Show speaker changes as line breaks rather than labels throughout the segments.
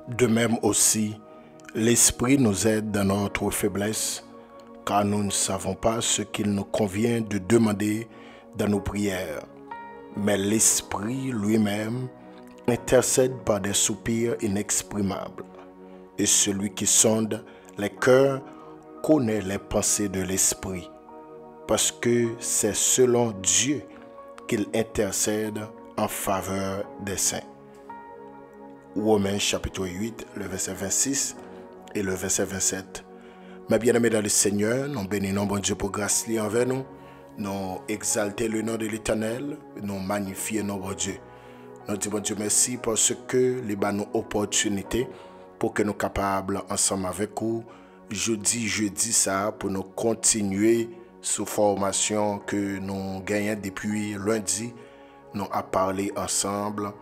De même aussi, l'Esprit nous aide dans notre faiblesse, car nous ne savons pas ce qu'il nous convient de demander dans nos prières. Mais l'Esprit lui-même intercède par des soupirs inexprimables. Et celui qui sonde les cœurs connaît les pensées de l'Esprit, parce que c'est selon Dieu qu'il intercède en faveur des saints. Romains chapitre 8, le verset 26 et le verset 27. Mes bien-aimés dans le Seigneur, nous bénissons bon Dieu pour grâce liée envers nous. Nous exaltons le nom de l'Éternel, nous magnifions notre Dieu. Nous disons bon Dieu merci parce que les nous opportunités pour que nous soyons capables ensemble avec vous, jeudi ça, pour nous continuer sous formation que nous gagnons depuis lundi. Nous avons parlé ensemble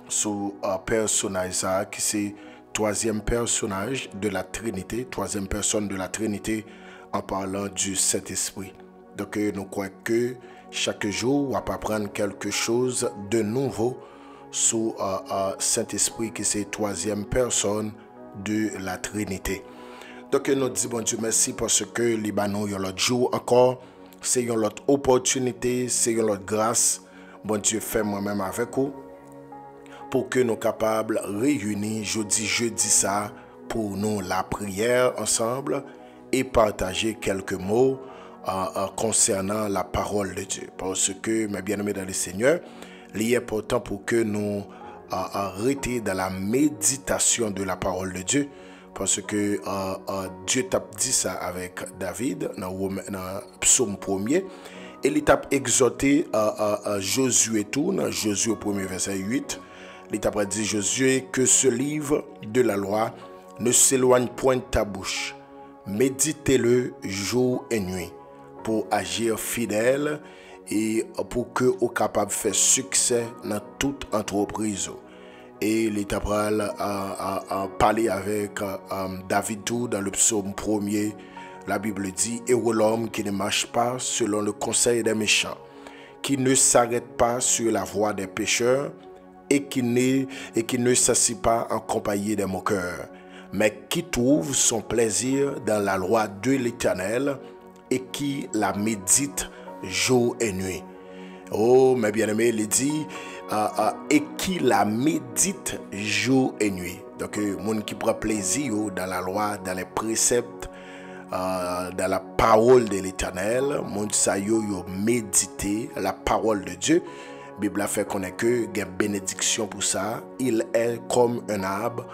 sur un personnage qui c'est troisième personnage de la Trinité, troisième personne de la Trinité en parlant du Saint-Esprit. Donc nous croyons que chaque jour on va apprendre quelque chose de nouveau sur Saint-Esprit qui c'est troisième personne de la Trinité. Donc nous disons bon Dieu merci parce que Libanon y a l'autre jour encore, c'est une autre opportunité, c'est une autre grâce. Bon Dieu fait moi-même avec vous pour que nous soyons capables de réunir jeudi ça pour nous la prière ensemble et partager quelques mots concernant la parole de Dieu. Parce que, mes bien-aimés dans le Seigneur, il est important pour que nous arrêtions dans la méditation de la parole de Dieu. Parce que Dieu t'a dit ça avec David dans Psaume 1er. Et il t'a exhorté Josué tout, dans Josué 1er verset 8. Il t'a dit Josué que ce livre de la loi ne s'éloigne point de ta bouche. Méditez-le jour et nuit pour agir fidèle et pour que vous capable de faire succès dans toute entreprise. Et il t'a parlé avec David tout dans le psaume 1er. La Bible dit, heureux l'homme qui ne marche pas selon le conseil des méchants, qui ne s'arrête pas sur la voie des pécheurs et qui ne s'assied pas en compagnie des moqueurs, mais qui trouve son plaisir dans la loi de l'Éternel et qui la médite jour et nuit. Oh, mes bien-aimés, il dit, et qui la médite jour et nuit. Donc, monde qui prend plaisir dans la loi, dans les préceptes, dans la parole de l'Éternel, monde ça yo méditer la parole de Dieu. La Bible a fait connaître que il y a bénédiction pour ça. Il est comme un arbre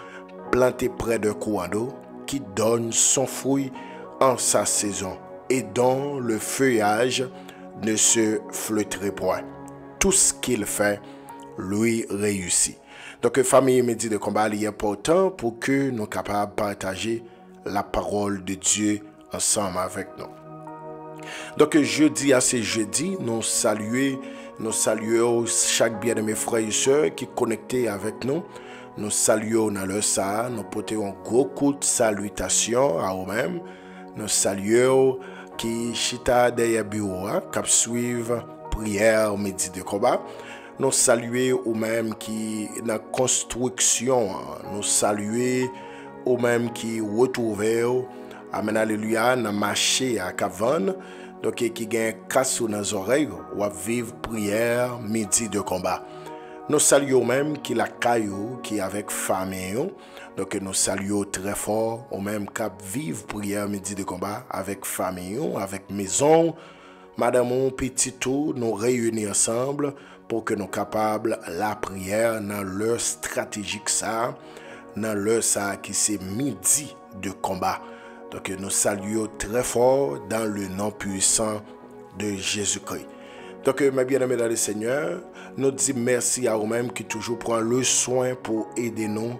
planté près d'un courant d'eau qui donne son fruit en sa saison et dont le feuillage ne se flétrit point. Tout ce qu'il fait lui réussit. Donc, famille Midi de combat, il est important pour que nous soyons capables de partager la parole de Dieu ensemble avec nous. Donc, jeudi à ce jeudi, nous saluons chaque bien-aimé frère et soeur qui est connecté avec nous. Nous saluons dans le ça, nous portons un gros coup de salutation à eux-mêmes. Nous saluons qui chita derrière bureau, qui suivent prière midi de combat. Nous saluons eux-mêmes qui dans construction. Nous saluons eux-mêmes qui retrouvent amen alléluia dans marché à Cavane. Donc qui gagne casse dans les oreilles ou à vivre prière midi de combat. Nous saluons même qui la caillou qui avec famille. Donc nous saluons très fort au même cap vivre prière midi de combat avec famille, avec maison, madame petit tout, nous réunir ensemble pour que nous capables la prière dans l'heure stratégique ça, dans l'heure ça qui c'est midi de combat. Donc nous saluons très fort dans le nom puissant de Jésus-Christ. Donc mes bien-aimés dans le Seigneur, nous disons merci à vous-mêmes qui toujours prend le soin pour aider nous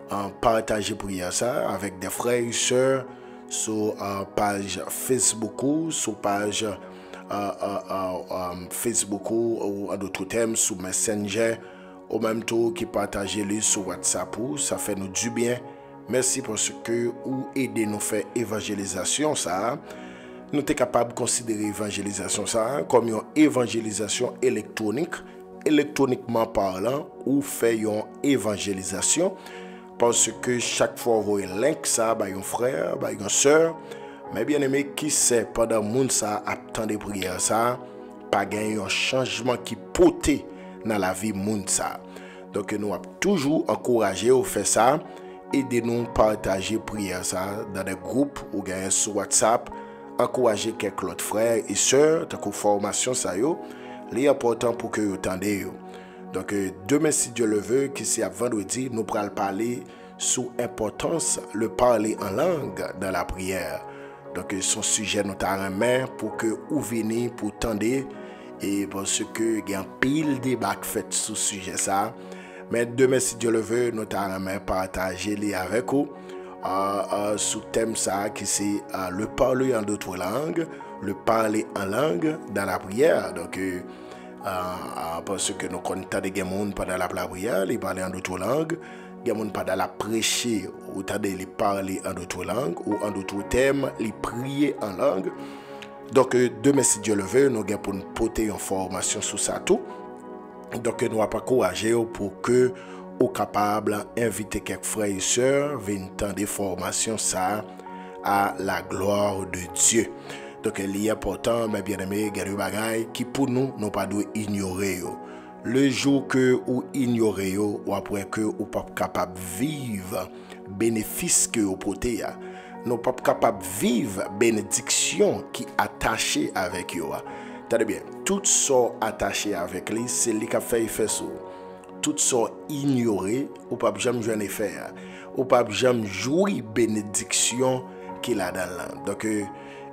à partager prière ça avec des frères et sœurs sur page Facebook ou sur page Facebook ou à d'autres thèmes sur Messenger au même temps qui partagez les sur WhatsApp. Ça fait nous du bien. Merci parce que vous aidez nous faire évangélisation ça. Nous sommes capables de considérer l'évangélisation ça comme une évangélisation électronique, électroniquement parlant, ou fait une évangélisation parce que chaque fois vous voyez link ça, bah un frère, bah une soeur, mais bien aimé, qui sait pendant monde ça attend des prières ça, pas gagner un changement qui porté dans la vie monde ça. Donc nous avons toujours encouragé à faire ça, aidez-nous partager prière ça dans des groupes ou gagner sur WhatsApp, encourager quelques autres frères et sœurs, tant que formation ça yo, l'important pour que vous entendez yo. Donc demain si Dieu le veut, qui c'est à vendredi, nous pourrons parler sur l'importance le parler en langue dans la prière. Donc son sujet nous t'a main pour que vous venez pour tendre et parce que il y a un pile débat fait sur ce sujet ça. Mais demain si Dieu le veut, nous t'a main partager les avec vous sous thème ça qui c'est le parler en d'autres langues, le parler en langue dans la prière. Donc parce que nous connaissons des gens pendant la prière, ils parlent en d'autres langues, des gens pendant la prêcher, ou ils parlent en d'autres langues, ou en d'autres thèmes, ils prient en langue. Donc, demain, si Dieu le veut, nous allons pour nous porter une formation sur ça tout. Donc, nous allons encourager pour que nous capables d'inviter quelques frères et sœurs venir dans des formations ça à la gloire de Dieu. Donc, il est important, mes bien-aimés, il y a des bagailles qui pour nous, nous ne pas ignorer. Le jour que vous ignorez, ou après que vous n'êtes pas capable de vivre bénéfice que vous portez, nous ne sommes pas capable de vivre bénédiction qui est attachée avec vous. Tenez bien, tout ça attaché avec lui, c'est lui qui a fait effet sur. Tout ça ignoré, ou pas jamais jouer un effet, ou pas jamais jouer bénédiction qu'il a dans l'an. Donc,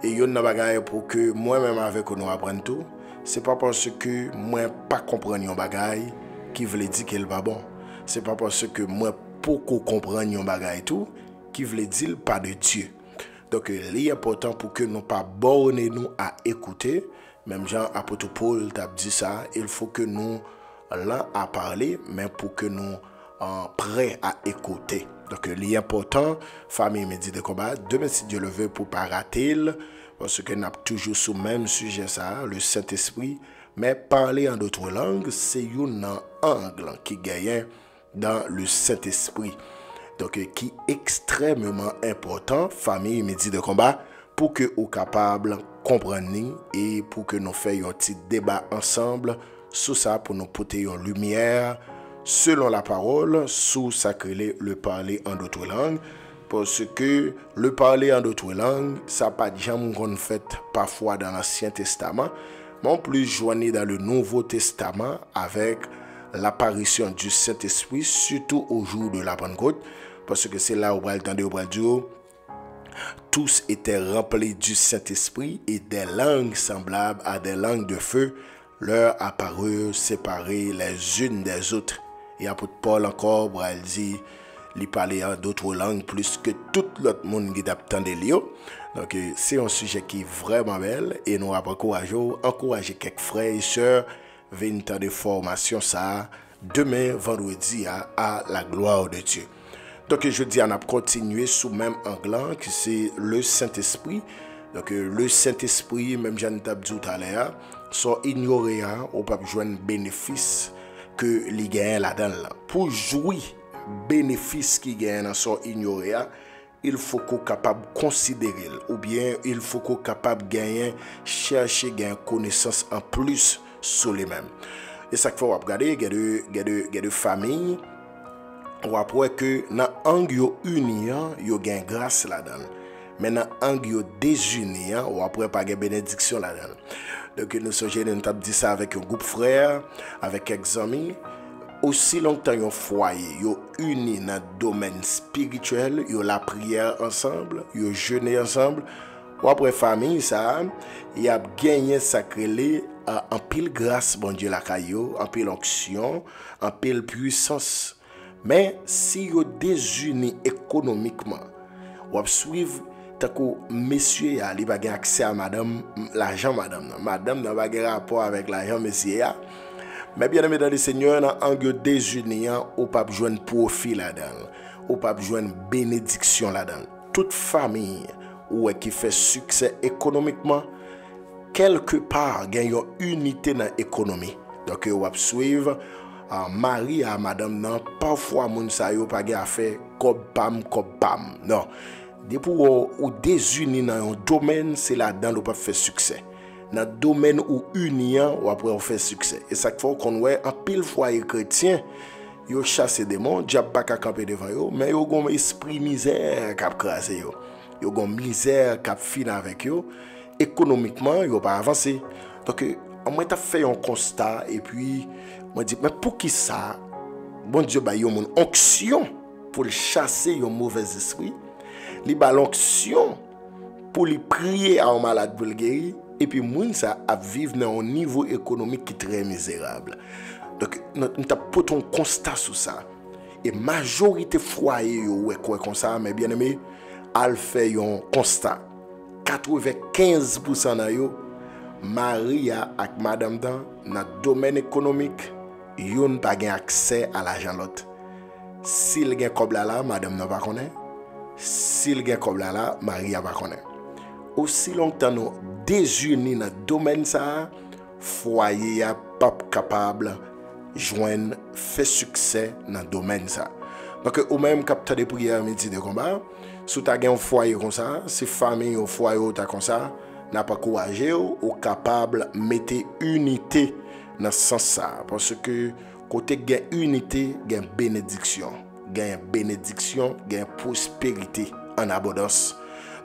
et il y a une bagaille pour que moi-même avec nous apprenne tout. C'est pas parce que moi pas comprendre une bagaille qui veut dire qu'elle va bon. C'est pas parce que moi pour comprendre une bagaille tout qui veut dire pas de Dieu. Donc il est important pour que nous pas borner nous à écouter. Même Jean apôtre Paul t'a dit ça, il faut que nous là à parler mais pour que nous prêts à écouter. Donc il est important famille Midi de combat demain si Dieu le veut pour pas rater parce que nous avons toujours sur le même sujet ça, le Saint-Esprit, mais parler en d'autres langues, c'est un angle qui gagne dans le Saint-Esprit. Donc, qui est extrêmement important, famille Midi de combat, pour que vous capable de comprendre et pour que nous fassions un petit débat ensemble sur ça, pour nous porter en lumière, selon la parole, sur sacré le parler en d'autres langues. Parce que le parler en d'autres langues, ça n'a pas jamais qu'on fait parfois dans l'Ancien Testament, mais en plus joigné dans le Nouveau Testament avec l'apparition du Saint-Esprit, surtout au jour de la Pentecôte, parce que c'est là où on va entendre, tous étaient remplis du Saint-Esprit et des langues semblables à des langues de feu leur apparurent séparées les unes des autres. Et apôtre Paul encore, il dit, il parlait d'autres langues plus que tout l'autre monde qui attendait lui. Donc c'est un sujet qui est vraiment belle et nous avons encouragé quelques frères et sœurs venir dans des formations ça demain vendredi à la gloire de Dieu. Donc je dis on a continué sous même angle qui c'est le Saint-Esprit. Donc le Saint-Esprit même Jean t'a dit tout à l'heure sont ignorés ou pas joindre bénéfice que les gagnent là-dedans pour jouir bénéfice qui gagne dans son ignoré, il faut qu'on capable de considérer ou bien il faut qu'on capable de gagner chercher gagner connaissance en plus sur les mêmes. Et ça qu'il faut regarder, il y a de familles ou après que dans angle uni yo gagne grâce là-dedans. Mais dans angle désuni ou après pas gagne bénédiction là-dedans. Donc nous sommes nous t'a dit ça avec un groupe frère, avec quelques amis. Aussi longtemps yon foyer, yo uni dans le domaine spirituel, yo la prière ensemble, yo jeûner ensemble, ou après famille ça, y a gagné sacré en pile grâce bon Dieu la caillou, en pile onction, en pile puissance. Mais si yo désuni économiquement, ou suivre tako monsieur a li ba gen accès à madame l'argent madame n'a pas rapport avec l'argent monsieur a. Mais bien aimé dans le Seigneur, dans l'angle désuni, ou pas joindre profit là-dedans, ou pas joindre bénédiction là-dedans. Toute famille qui fait succès économiquement, quelque part, gagne une unité dans l'économie. Donc, on va suivre mari à madame nan, parfois moun sa yo pa gen affaire kob pam. Non. Depuis ou désuni dans un domaine, c'est là-dedans où pas faire succès. Dans le domaine où union, ou après on fait succès. Et ça fait qu'on voit en pile foyer chrétien, yo chasse des démons, diable pas qu'à camper devant yo, mais yo gon esprit misère qui a crasé yo. Yo gon misère qui a fini avec yo. Économiquement, yo pas avancé. Donc moi t'a fait un constat et puis moi dit mais pour qui ça bon Dieu ba yo mon onction pour chasser un mauvais esprit. Li ba l'onction pour lui prier à un malade pour le guérir et puis moun ça a vivre dans un niveau économique qui est très misérable. Donc nous t'a pot un constat sur ça et majorité foyer yo ouais quoi comme ça mais bien aimé al fait un constat 95% nan yo Maria ak madame dans le domaine économique yon pas gen accès à l'argent l'autre. S'il gen kob la madame n'a pas connaît. S'il gen kob la Maria pas connaît. Aussi longtemps nous désunis dans le domaine ça foyer a pas capable joindre fait succès dans le domaine ça. Donc ou même capteur de prière midi de combat, si tu as un foyer comme ça, si famille au foyer comme ça, n'a pas courageux ou capable mettre unité dans ce sens ça parce que côté gain unité, gain bénédiction, gain prospérité en abondance.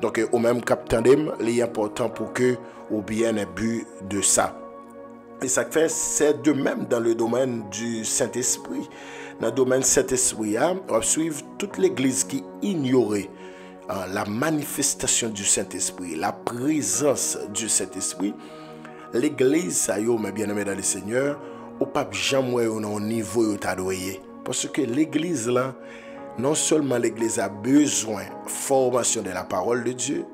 Donc au même capteur d'em, il est important pour que ou bien un but de ça. Et ça fait c'est de même dans le domaine du Saint-Esprit. Dans le domaine du Saint-Esprit, on va suivre toute l'église qui ignorait la manifestation du Saint-Esprit, la présence du Saint-Esprit. L'église, ça y est, mes bien-aimés dans le Seigneur, au pape jamais au niveau où t'adoyer. Parce que l'église là, non seulement l'église a besoin de formation de la parole de Dieu,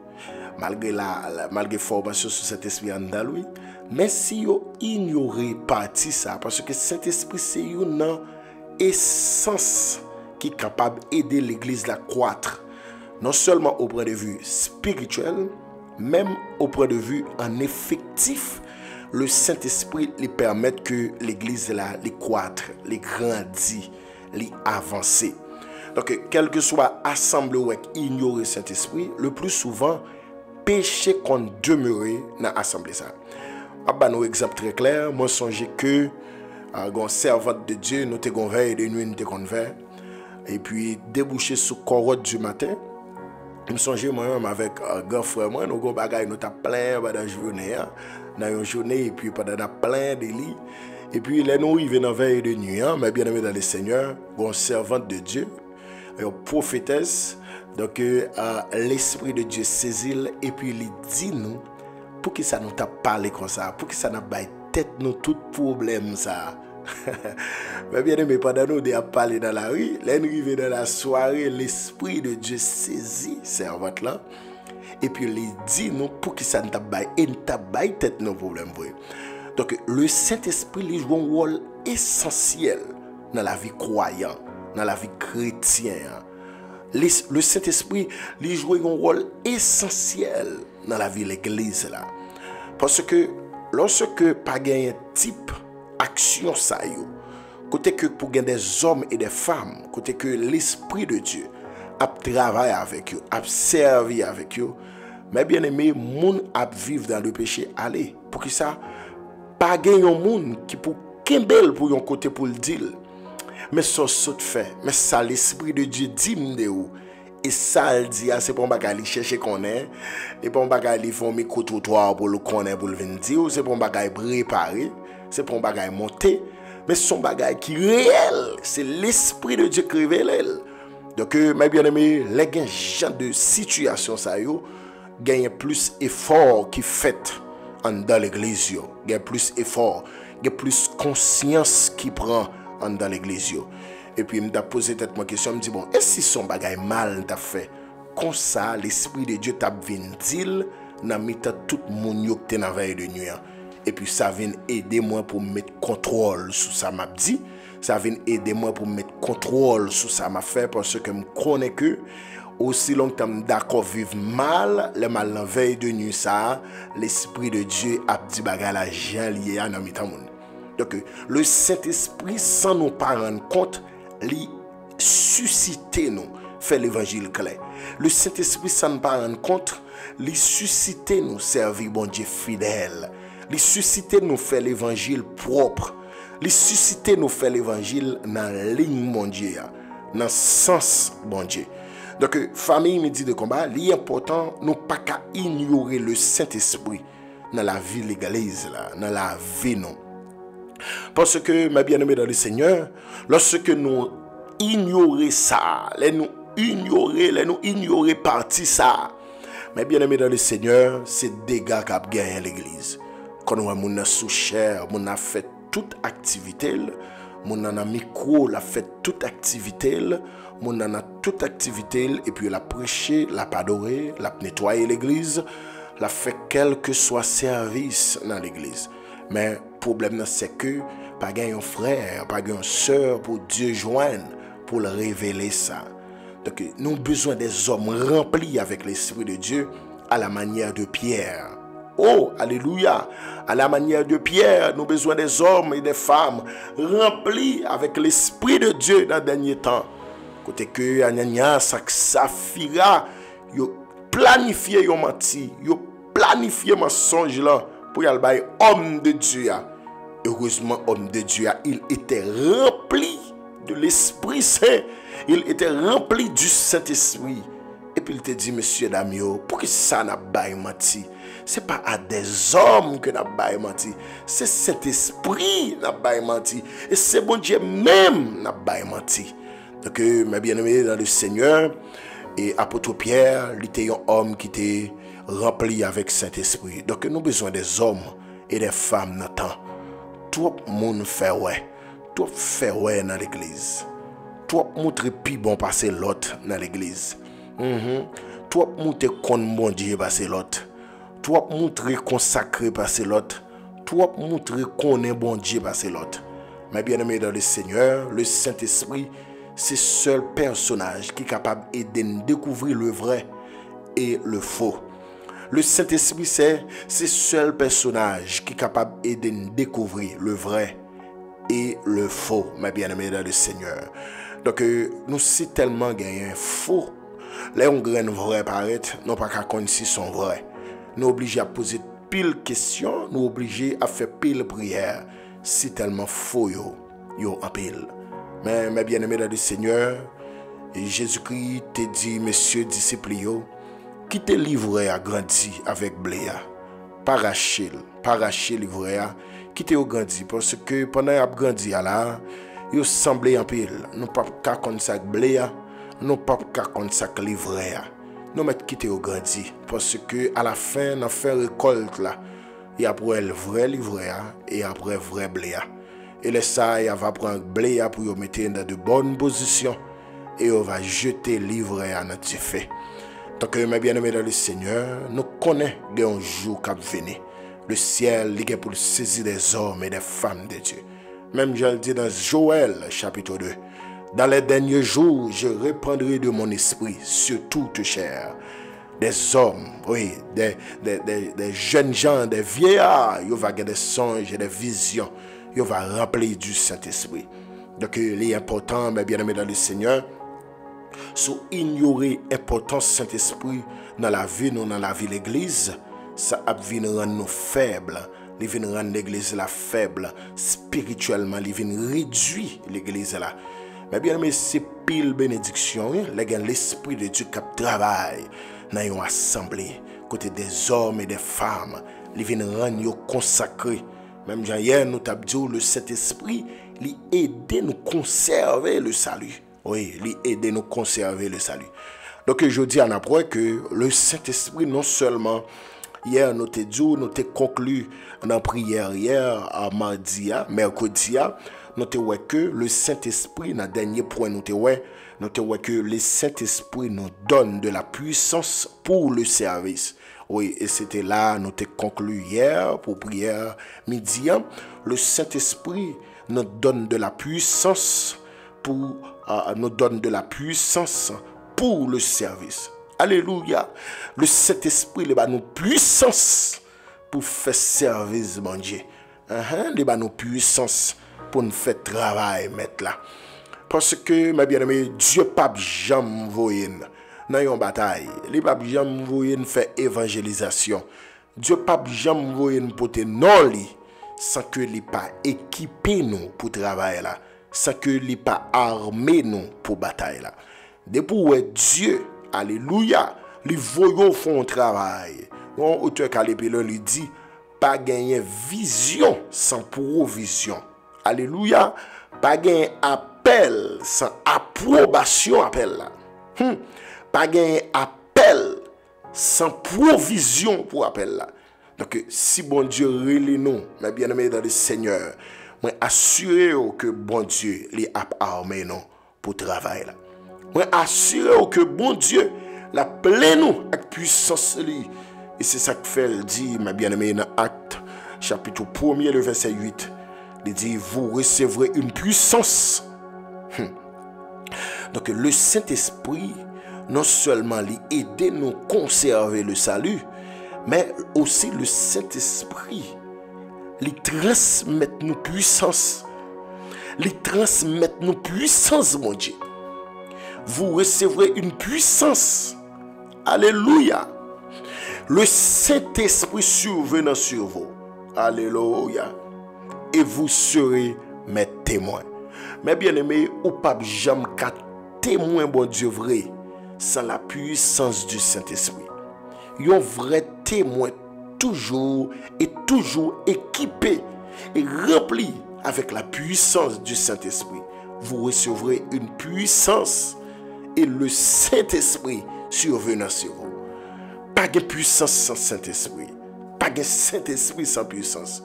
malgré formation sur cet esprit en lui, mais si vous ignorez partie ça, parce que cet esprit c'est une essence qui est capable d'aider l'église à croître, non seulement au point de vue spirituel, même au point de vue en effectif. Le Saint-Esprit lui permet que l'église là les croître, les grandit, les avancer. Donc quel que soit assemblée ou ignorer le Saint-Esprit, le plus souvent péché qu'on demeurer dans l'assemblée ça. Un exemple très clair, moi songe que un servante de Dieu nous te veille de nuit nous te convert et puis déboucher sous corotte du matin. Je me songe moi-même avec un grand frère moi nous bagaille nous t'a plein pendant la journée dans une journée et puis pendant plein de lits et puis là nous arrivons dans veille de nuit mais bien aimé dans le Seigneur, une servante de Dieu, une prophétesse. Donc l'esprit de Dieu saisit et puis il dit nous pour que ça nous t'a parlé comme ça, pour que ça n'a pas tête nous tout problème ça. Mais bien aimé, pendant nous de parler dans la rue, l'arrivée dans la soirée, l'esprit de Dieu saisit servante là et puis il dit nous pour que ça ne t'a pas tête nos problèmes. Donc le Saint-Esprit il joue un rôle essentiel dans la vie croyante, dans la vie chrétienne. Le Saint-Esprit il joue un rôle essentiel dans la vie de l'église là. Parce que lorsque pas gagne type action ça yo, côté que pour gagner des hommes et des femmes, côté que l'esprit de Dieu a travaillé avec eux, a servi avec eux, mais bien aimé, moun a vivre dans le péché aller. Pour que ça pas gagner un monde qui pour kembel pour un côté pour le dire. Mais ça saute fait, mais ça l'esprit de Dieu dit m'déou. Et ça le dit, c'est pour bagay chercher qu'on est, et pour bagay font micro trottoir pour le connaître pour le venir dire, c'est pour bagay préparer, c'est pour bagay monter, mais son bagay qui réel, c'est l'esprit de Dieu qui révèle. Donc mes bien-aimés, les gens de situation ça yo, gagne plus effort qui fait dans l'église yo, gagne plus effort, gagne plus conscience qui prend dans l'église yo. Et puis, je me posé cette question, je me dis, bon, est-ce que son bagay mal t'a fait? Comme ça, l'esprit de Dieu t'a venu dire, dans tout le monde qui est dans la veille de nuit. Et puis, ça vient aider moi pour mettre contrôle sur ça m'a dit. Ça vient aider moi pour mettre contrôle sur ça m'a fait, parce que je connais que, aussi longtemps d'accord vivre mal, le mal dans la veille de nuit, ça, l'esprit de Dieu a dit bagay la gens lié à dans mitan monde. Donc, le Saint-Esprit, sans nous pas rendre compte, lui susciter nous, fait l'évangile clair. Le Saint-Esprit, sans nous pas rendre compte, lui susciter nous, servir bon Dieu fidèle. Lui susciter nous, fait l'évangile propre. Lui susciter nous, fait l'évangile dans la ligne bon Dieu, dans le sens bon Dieu. Donc, famille midi de combat, l'important, nous pas qu'à ignorer le Saint-Esprit dans la vie de l'église, dans la vie non. Parce que, mes bien-aimés dans le Seigneur, lorsque nous ignorons ça, nous ignorer partie ça, mes bien-aimés dans le Seigneur, c'est dégâts qu'a gagné l'église. Quand nous avons sous chair, nous avons fait toute activité, nous avons micro, la fait toute activité, nous avons toute activité, et puis la prêcher, la adorer, la nettoyer l'église, la fait quel que soit service dans l'église. Mais le problème, c'est que pas un frère, pas une soeur pour Dieu joindre, pour le révéler ça. Donc, nous avons besoin des hommes remplis avec l'Esprit de Dieu à la manière de Pierre. Oh, alléluia! À la manière de Pierre, nous avons besoin des hommes et des femmes remplis avec l'Esprit de Dieu dans le dernier temps. Côté que Ananias, Saphira, yo planifié yo menti, yo planifié mensonge là pour y aller homme de Dieu. Heureusement, homme de Dieu, il était rempli de l'Esprit Saint. Il était rempli du Saint-Esprit. Et puis il te dit, monsieur Damio, pour que ça n'a pas menti? C'est pas à des hommes que n'a pas menti. C'est Saint-Esprit n'a pas menti. Et c'est bon Dieu même n'a pas menti. Donc, mes bien-aimés dans le Seigneur, et apôtre Pierre, il était un homme qui était rempli avec Saint-Esprit. Donc, nous avons besoin des hommes et des femmes dans le temps. Tout le monde fait ouais. Tout fait ouais dans l'église. Tout le monde plus bon passer l'autre dans l'église. Tout le monde est bon Dieu passer l'autre. Tout le monde est consacré passer l'autre. Tout le monde connaît bon Dieu passer l'autre. Mais bien aimé dans le Seigneur, le Saint-Esprit, c'est le seul personnage qui est capable d'aider à découvrir le vrai et le faux. Le Saint-Esprit, c'est le seul personnage qui est capable d'aider à découvrir le vrai et le faux, mes bien-aimés dans le Seigneur. Donc, nous sommes tellement gagnés faux. Les graines vraies paraître, non pas qu'à connaître si sont vrais. Nous obligés à poser pile questions, nous obligés à faire pile prière. C'est tellement faux, yo en pile. Mais mes bien-aimés dans le Seigneur, Jésus-Christ te dit, messieurs disciples, qui te livrait à grandir avec bléa. Paracher livrer à qui te grandi. Parce que pendant qu'il a grandi là, il semblait en pile. Nous pas qu'à comme ça bléa, nous pas qu'à comme ça livrer à. Nous mettre qui te grandi. Parce que à la fin, on fait récolte là. Et après le vrai livret et après vrai bléa. Et là ça, il va prendre bléa pour le mettre dans de bonnes positions. Et on va jeter livret à notre fait. Donc, mes bien-aimés dans le Seigneur, nous connaissons un jour qui va venir. Le ciel est pour saisir des hommes et des femmes de Dieu. Même je le dis dans Joël chapitre 2. Dans les derniers jours, je répandrai de mon esprit sur toute chair. Des hommes, oui, des jeunes gens, des vieillards, ils vont avoir des songes et des visions. Ils vont remplir du Saint-Esprit. Donc, il est important, mes bien-aimés dans le Seigneur, sous ignorer l'importance du Saint-Esprit dans la vie, nous, dans la vie de l'Église, ça vient rendre nous faibles. Il vient rendre l'Église la faible spirituellement. Il vient réduire l'Église là. Mais bien aimé, c'est pile bénédiction. L'Esprit de Dieu qui travaille dans une assemblée, côté des hommes et des femmes. Il vient rendre nous consacrés. Même hier, nous avons dit le Saint-Esprit, il aide nous conserver le salut. Oui, il aide nous conserver le salut. Donc, je dis en après que le Saint-Esprit, non seulement, hier, nous avons dit, nous avons conclu dans la prière hier, à mardi, mercredi, nous avons dit que le Saint-Esprit, dans le dernier point, nous avons dit que le Saint-Esprit nous donne de la puissance pour le service. Oui, et c'était là, nous avons conclu hier pour prière midi. Le Saint-Esprit nous donne de la puissance pour le service. Alléluia. Le Saint-Esprit nous puissance pour faire service, mon Dieu. Il ba nous puissance pour nous faire travail mettre là. Parce que mes bien-aimés, Dieu pas jamais voyer dans une bataille. Il pas jamais voyer faire évangélisation. Dieu pas jamais voyer porter non li sans que il pas équipé nous pour travailler là, sans que il pas armé nous pour bataille là. Depuis Dieu, alléluia, les voyons font travail. On auteur Calépélon lui dit pas gagner vision sans provision. Alléluia, pas gagner appel sans approbation appel là. Pas gagner appel sans provision pour appel là. Donc si bon Dieu relève nous, mes bien-aimés dans le Seigneur, moi assurez que bon Dieu les a armé nous pour travailler là. Moi assurez que bon Dieu la plein nous avec puissance li. Et c'est ça que fait dit mes bien-aimés dans Actes chapitre 1er le verset 8. Il dit vous recevrez une puissance. Donc le Saint-Esprit non seulement aider nous conserver le salut, mais aussi le Saint-Esprit lui transmet nous puissance. Lui transmet nous puissance, mon Dieu. Vous recevrez une puissance. Alléluia. Le Saint-Esprit survenant sur vous. Alléluia. Et vous serez mes témoins. Mais bien aimé, ou pas jamais qu'à témoin, bon Dieu vrai, sans la puissance du Saint-Esprit. Un vrai témoin toujours équipé et rempli avec la puissance du Saint-Esprit. Vous recevrez une puissance et le Saint-Esprit survenant sur vous. Pas de puissance sans Saint-Esprit. Pas de Saint-Esprit sans puissance.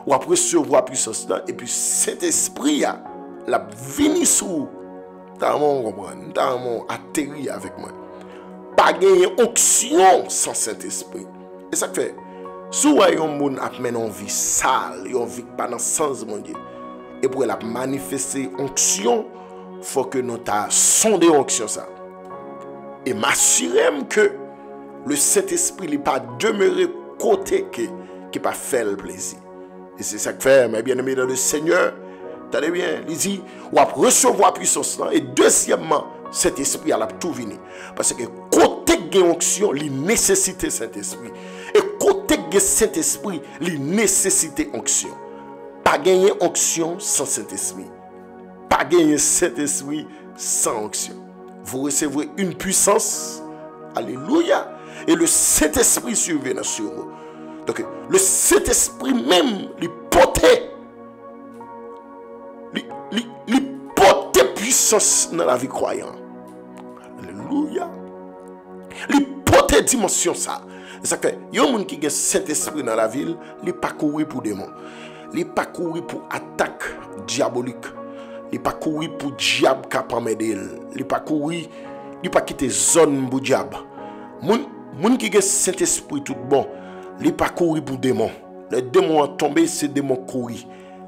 Ou après recevoir puissance là, et puis Saint-Esprit a la vini sous. T'as mon atterri avec moi. Pas de onction sans Saint-Esprit. Et ça fait, si vous avez un monde qui mène une vie sale, une vie pas dans le sens, mon Dieu, et pour la manifester onction, il faut que nous sondions l'onction ça. Et m'assurer que le Saint-Esprit n'est pas demeuré côté qui pas fait le plaisir. Et c'est ça que fait, mes bien-aimés dans le Seigneur. Tenez bien, il dit, on va recevoir puissance là. Et deuxièmement, cet esprit a tout venu. Parce que côté de l'onction, il nécessite Saint-Esprit. Et côté de Saint-Esprit, il nécessite onction. Pas gagner onction sans Saint-Esprit. Pas gagner Saint-Esprit sans onction. Vous recevrez une puissance. Alléluia. Et le Saint-Esprit survient sur vous. Donc, le Saint-Esprit même, il portait. Il portait puissance dans la vie croyante. Alléluia. Il portait dimension ça. C'est que il y a un monde qui a Saint-Esprit dans la ville, il pas courir pour démons. Il pas courir pour attaque diabolique. Il pas courir pour diable capable m'aider. Il pas courir, il pas quitter zone pour diable. Moun qui a Saint-Esprit tout bon, il pas courir pour démons. Les démons ont tombé, c'est démons courir.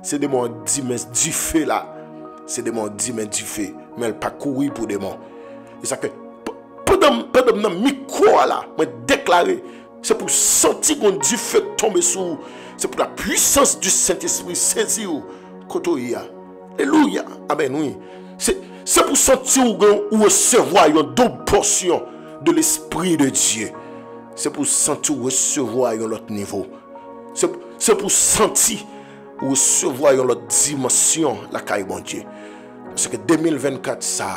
C'est démons dit mais du feu là. C'est démons dit mais du feu, mais il pas courir pour démons. Et ça que pendant micro là, moi déclarer, c'est pour sentir qu'on du feu tomber sur, c'est pour la puissance du Saint-Esprit saisir kotoya. Alléluia. Amen oui. C'est pour sentir ou recevoir une double portion de l'Esprit de Dieu. C'est pour sentir ou recevoir un autre niveau. C'est pour sentir ou recevoir une autre dimension la caille bon Dieu. Parce que 2024 ça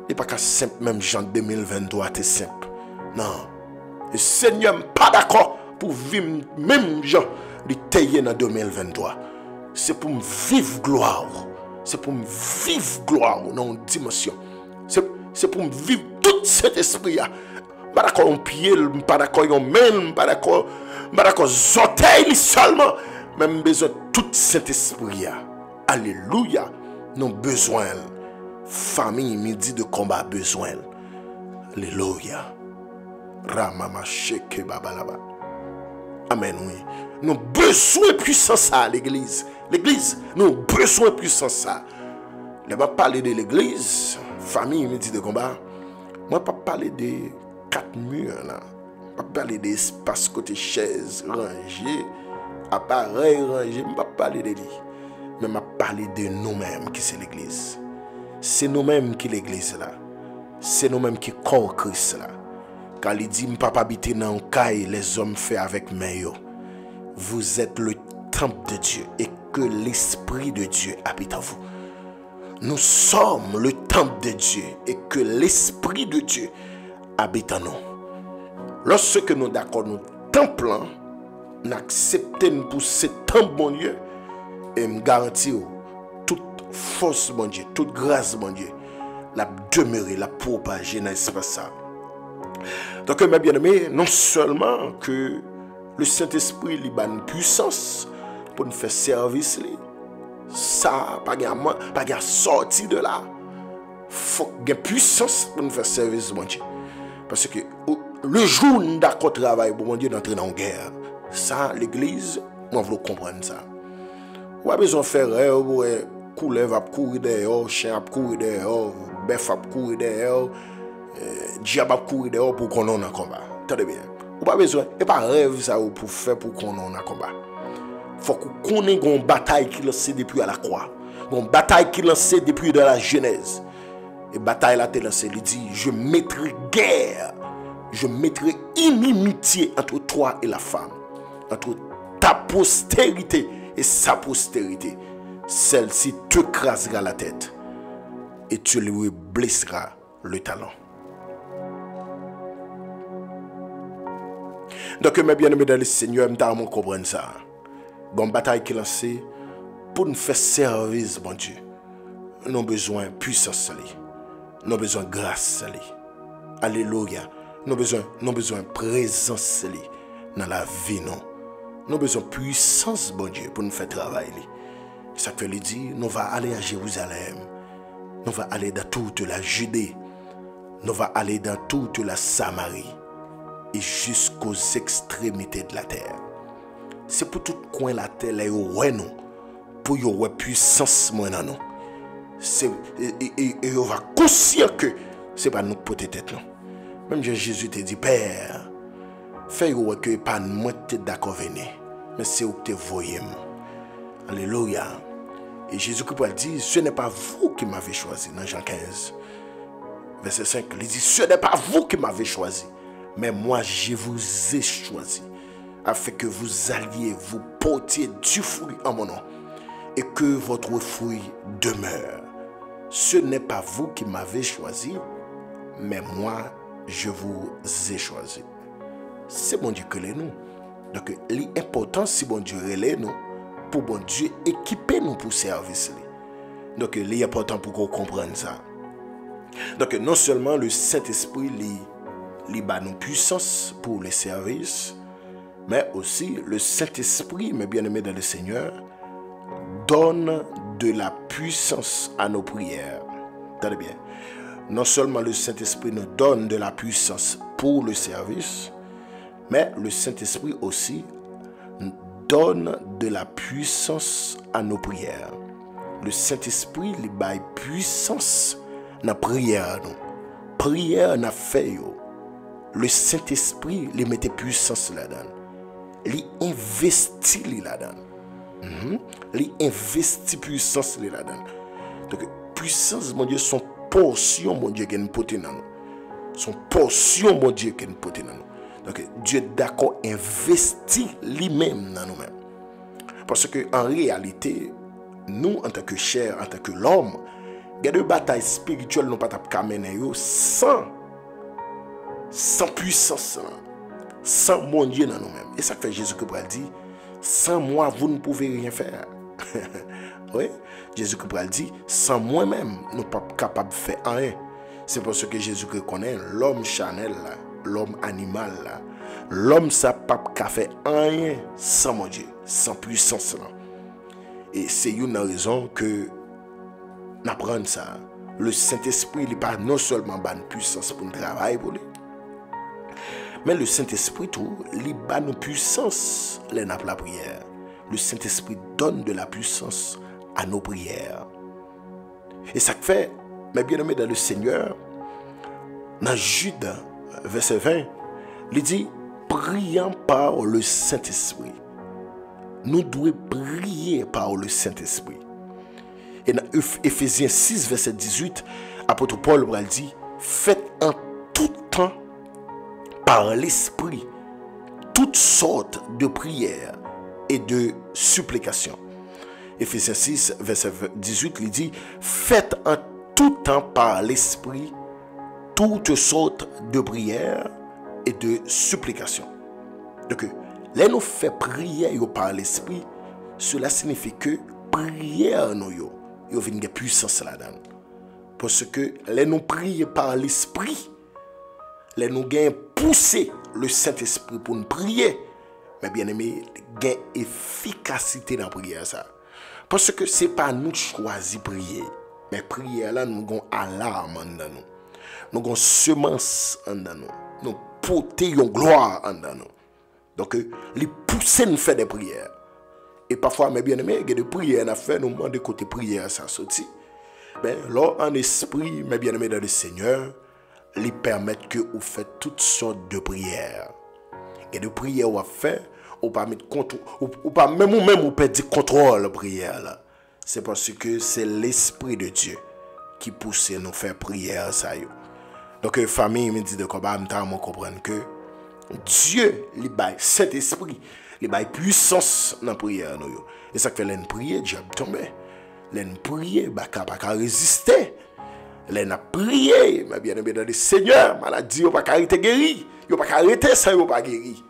n'est pas qu'à simple même Jean 2023 c'est simple. Non. Le Seigneur n'est pas d'accord pour vivre même Jean de tailler dans 2023. C'est pour me vivre gloire. C'est pour me vivre gloire dans une dimension. C'est pour me vivre tout cet esprit là. Pas d'accord un pied, pas d'accord un main, pas d'accord orteil seulement. Même besoin de tout cet esprit là. Alléluia. Nous avons besoin. Famille midi de combat besoin. Alléluia. Ramama sheke babalaba. Amen oui. Nous avons besoin de puissance à l'église. L'église, nous avons besoin de puissance ça. Je ne vais pas parler de l'église, famille midi de combat. Moi, je ne vais pas parler de 4 murs là. Je ne vais pas parler d'espace côté chaise rangée appareil rangé, je ne vais pas parler de lui. Mais je vais parler de nous-mêmes qui c'est l'église. C'est nous-mêmes qui l'église là. C'est nous-mêmes qui corps Christ là. Quand il dit, je ne peux pas habiter dans un caille, les hommes font avec main. Vous êtes le temple de Dieu et que l'Esprit de Dieu habite en vous. Nous sommes le temple de Dieu et que l'Esprit de Dieu habite en nous. Lorsque nous d'accord nous temple, nous acceptons pour ce temple, mon Dieu, et me garantis toute force, mon Dieu, toute grâce, mon Dieu, la demeurer, la propager dans l'espace. Donc, mes bien-aimés, non seulement que le Saint-Esprit lui donne une puissance pour nous faire service, ça, pas de sortie de là. Il faut qu'il y ait puissance pour nous faire service, mon Dieu. Parce que le jour où nous avons travail pour mon Dieu d'entrer dans la guerre, ça, l'église, nous voulons comprendre ça. On a besoin de faire rêve, couler va courir dehors, chien va courir dehors, bœuf va courir dehors, diable va courir dehors pour qu'on ait un combat. Attendez bien. On pas besoin, et pas rêve ça pour faire pour qu'on ait un combat. Faut qu'on ait une bataille qui lance depuis à la croix. Une bataille qui lance depuis de la Genèse. Et bataille là, il dit, je mettrai guerre, je mettrai inimitié entre toi et la femme, entre ta postérité et sa postérité. Celle-ci te crasera la tête et tu lui blesseras le talon. Donc, mes bien-aimés dans le Seigneur, je comprends ça. Une bataille qui est lancée pour nous faire service, mon Dieu. Nous avons besoin de puissance, nous avons besoin de grâce. Alléluia. Nous avons besoin de présence dans la vie. Nous avons besoin de puissance, bon Dieu, pour nous faire travailler. Ça fait lui dire, nous allons aller à Jérusalem. Nous allons aller dans toute la Judée. Nous allons aller dans toute la Samarie. Et jusqu'aux extrémités de la terre. C'est pour tout coin de la terre, là, nous, pour y avoir puissance, moi, dans nous. Et on va conscient que ce n'est pas nous pour tête, non. Même Jésus te dit, Père, fais que pas moi d'accord venir, mais c'est où que tu voyez. Alléluia. Et Jésus qui dit, ce n'est pas vous qui m'avez choisi, dans Jean 15, verset 5, il dit, ce n'est pas vous qui m'avez choisi, mais moi je vous ai choisi, afin que vous alliez vous porter du fruit en mon nom, et que votre fruit demeure. Ce n'est pas vous qui m'avez choisi, mais moi je vous ai choisi. C'est bon Dieu que les nous. Donc l'important c'est bon Dieu relais nous, pour bon Dieu équiper nous pour service. Donc l'important pour qu'on comprenne ça. Donc non seulement le Saint-Esprit lui donne puissance pour le service, mais aussi le Saint-Esprit, mes bien-aimés dans le Seigneur, donne de la puissance à nos prières. Tenez bien. Non seulement le Saint-Esprit nous donne de la puissance pour le service, mais le Saint-Esprit aussi donne de la puissance à nos prières. Le Saint-Esprit lui donne puissance dans la prière. Prière n'a fait. Le Saint-Esprit lui mettait puissance là-dedans. Il investit là-dedans. Il investit puissance là-dedans. Donc, puissance, mon Dieu, son portion, mon Dieu, qui est portée dans nous. Son portion, mon Dieu, qui est portée dans nous. Donc, Dieu, d'accord, investit lui-même dans nous-mêmes. Parce que, en réalité, nous, en tant que chair, en tant que l'homme, il y a des batailles spirituelles, nous ne pouvons pas mener sans puissance, sans mon Dieu dans nous-mêmes. Et ça fait Jésus qui dit, sans moi, vous ne pouvez rien faire. Oui, Jésus qui dit, sans moi-même, nous ne sommes pas capables de faire rien. C'est pour ça que Jésus connaît l'homme charnel, l'homme animal, l'homme ne peut pas faire rien sans mon Dieu, sans puissance. Et c'est une raison que nous apprenons ça. Le Saint-Esprit n'est pas non seulement une puissance pour nous travailler pour lui, mais le Saint-Esprit, il donne une puissance à la prière. Le Saint-Esprit donne de la puissance à nos prières. Et ça fait, mes bien-aimés dans le Seigneur, dans Jude, verset 20, il dit, priant par le Saint-Esprit, nous devons prier par le Saint-Esprit. Et dans Ephésiens 6, verset 18, apôtre Paul dit, faites en tout temps par l'Esprit toutes sortes de prières et de supplications. Ephésiens 6, verset 18, il dit, faites en tout temps par l'Esprit toutes sortes de prières et de supplications. Donc, là nous fait prier par l'Esprit, cela signifie que prière nous yo vient de puissance là-dedans. Parce que là nous prions par l'Esprit, là nous gagnons pousser le Saint-Esprit pour nous prier. Mais bien aimé, il y a une efficacité dans la prière ça. Parce que ce n'est pas nous qui choisissons prier. Mais prière là, nous avons alarme en nous. Nous avons semence en nous. Nous portons une gloire en nous. Donc, les pousser nous faire des prières. Et parfois, mes bien-aimés, il y a des prières à faire, nous demandons côté prière ça sorti. Ben, là, en esprit, mes bien-aimés dans le Seigneur, les permettent que vous faites toutes sortes de prières. Il y a des prières à faire, ou pas mettre contrôle, ou pas même vous perdre contrôle la prière là. C'est parce que c'est l'Esprit de Dieu qui pousse nous faire prière ça yo. Donc famille me dit de combat me comprendre que Dieu li bail Saint-Esprit, li bail puissance dans prière nous yo. Et ça fait l'en prier Dieu tombe. L'en prier pas résister. L'en a prié, mais bien aimé dans le Seigneur, maladie yo pas arrêter guéri, yo pas arrêter ça yo pas guéri.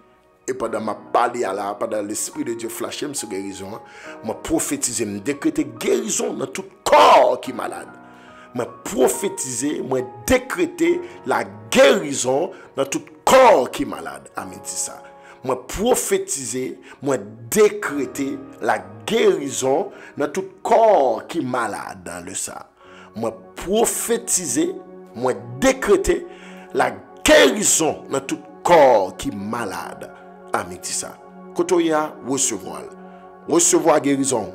Et pendant ma parler à la, pendant l'Esprit de Dieu flashé sur guérison, m'a prophétisé, m'a décrété guérison dans tout corps qui est malade. M'a prophétisé, m'a décrété la guérison dans tout corps qui est malade. Amen, dit ça. M'a prophétisé, m'a décrété la guérison dans tout corps qui est malade dans le ça. M'a prophétisé, m'a décrété la guérison dans tout corps qui est malade. Amen, dit ça. Quand on y a recevoir guérison.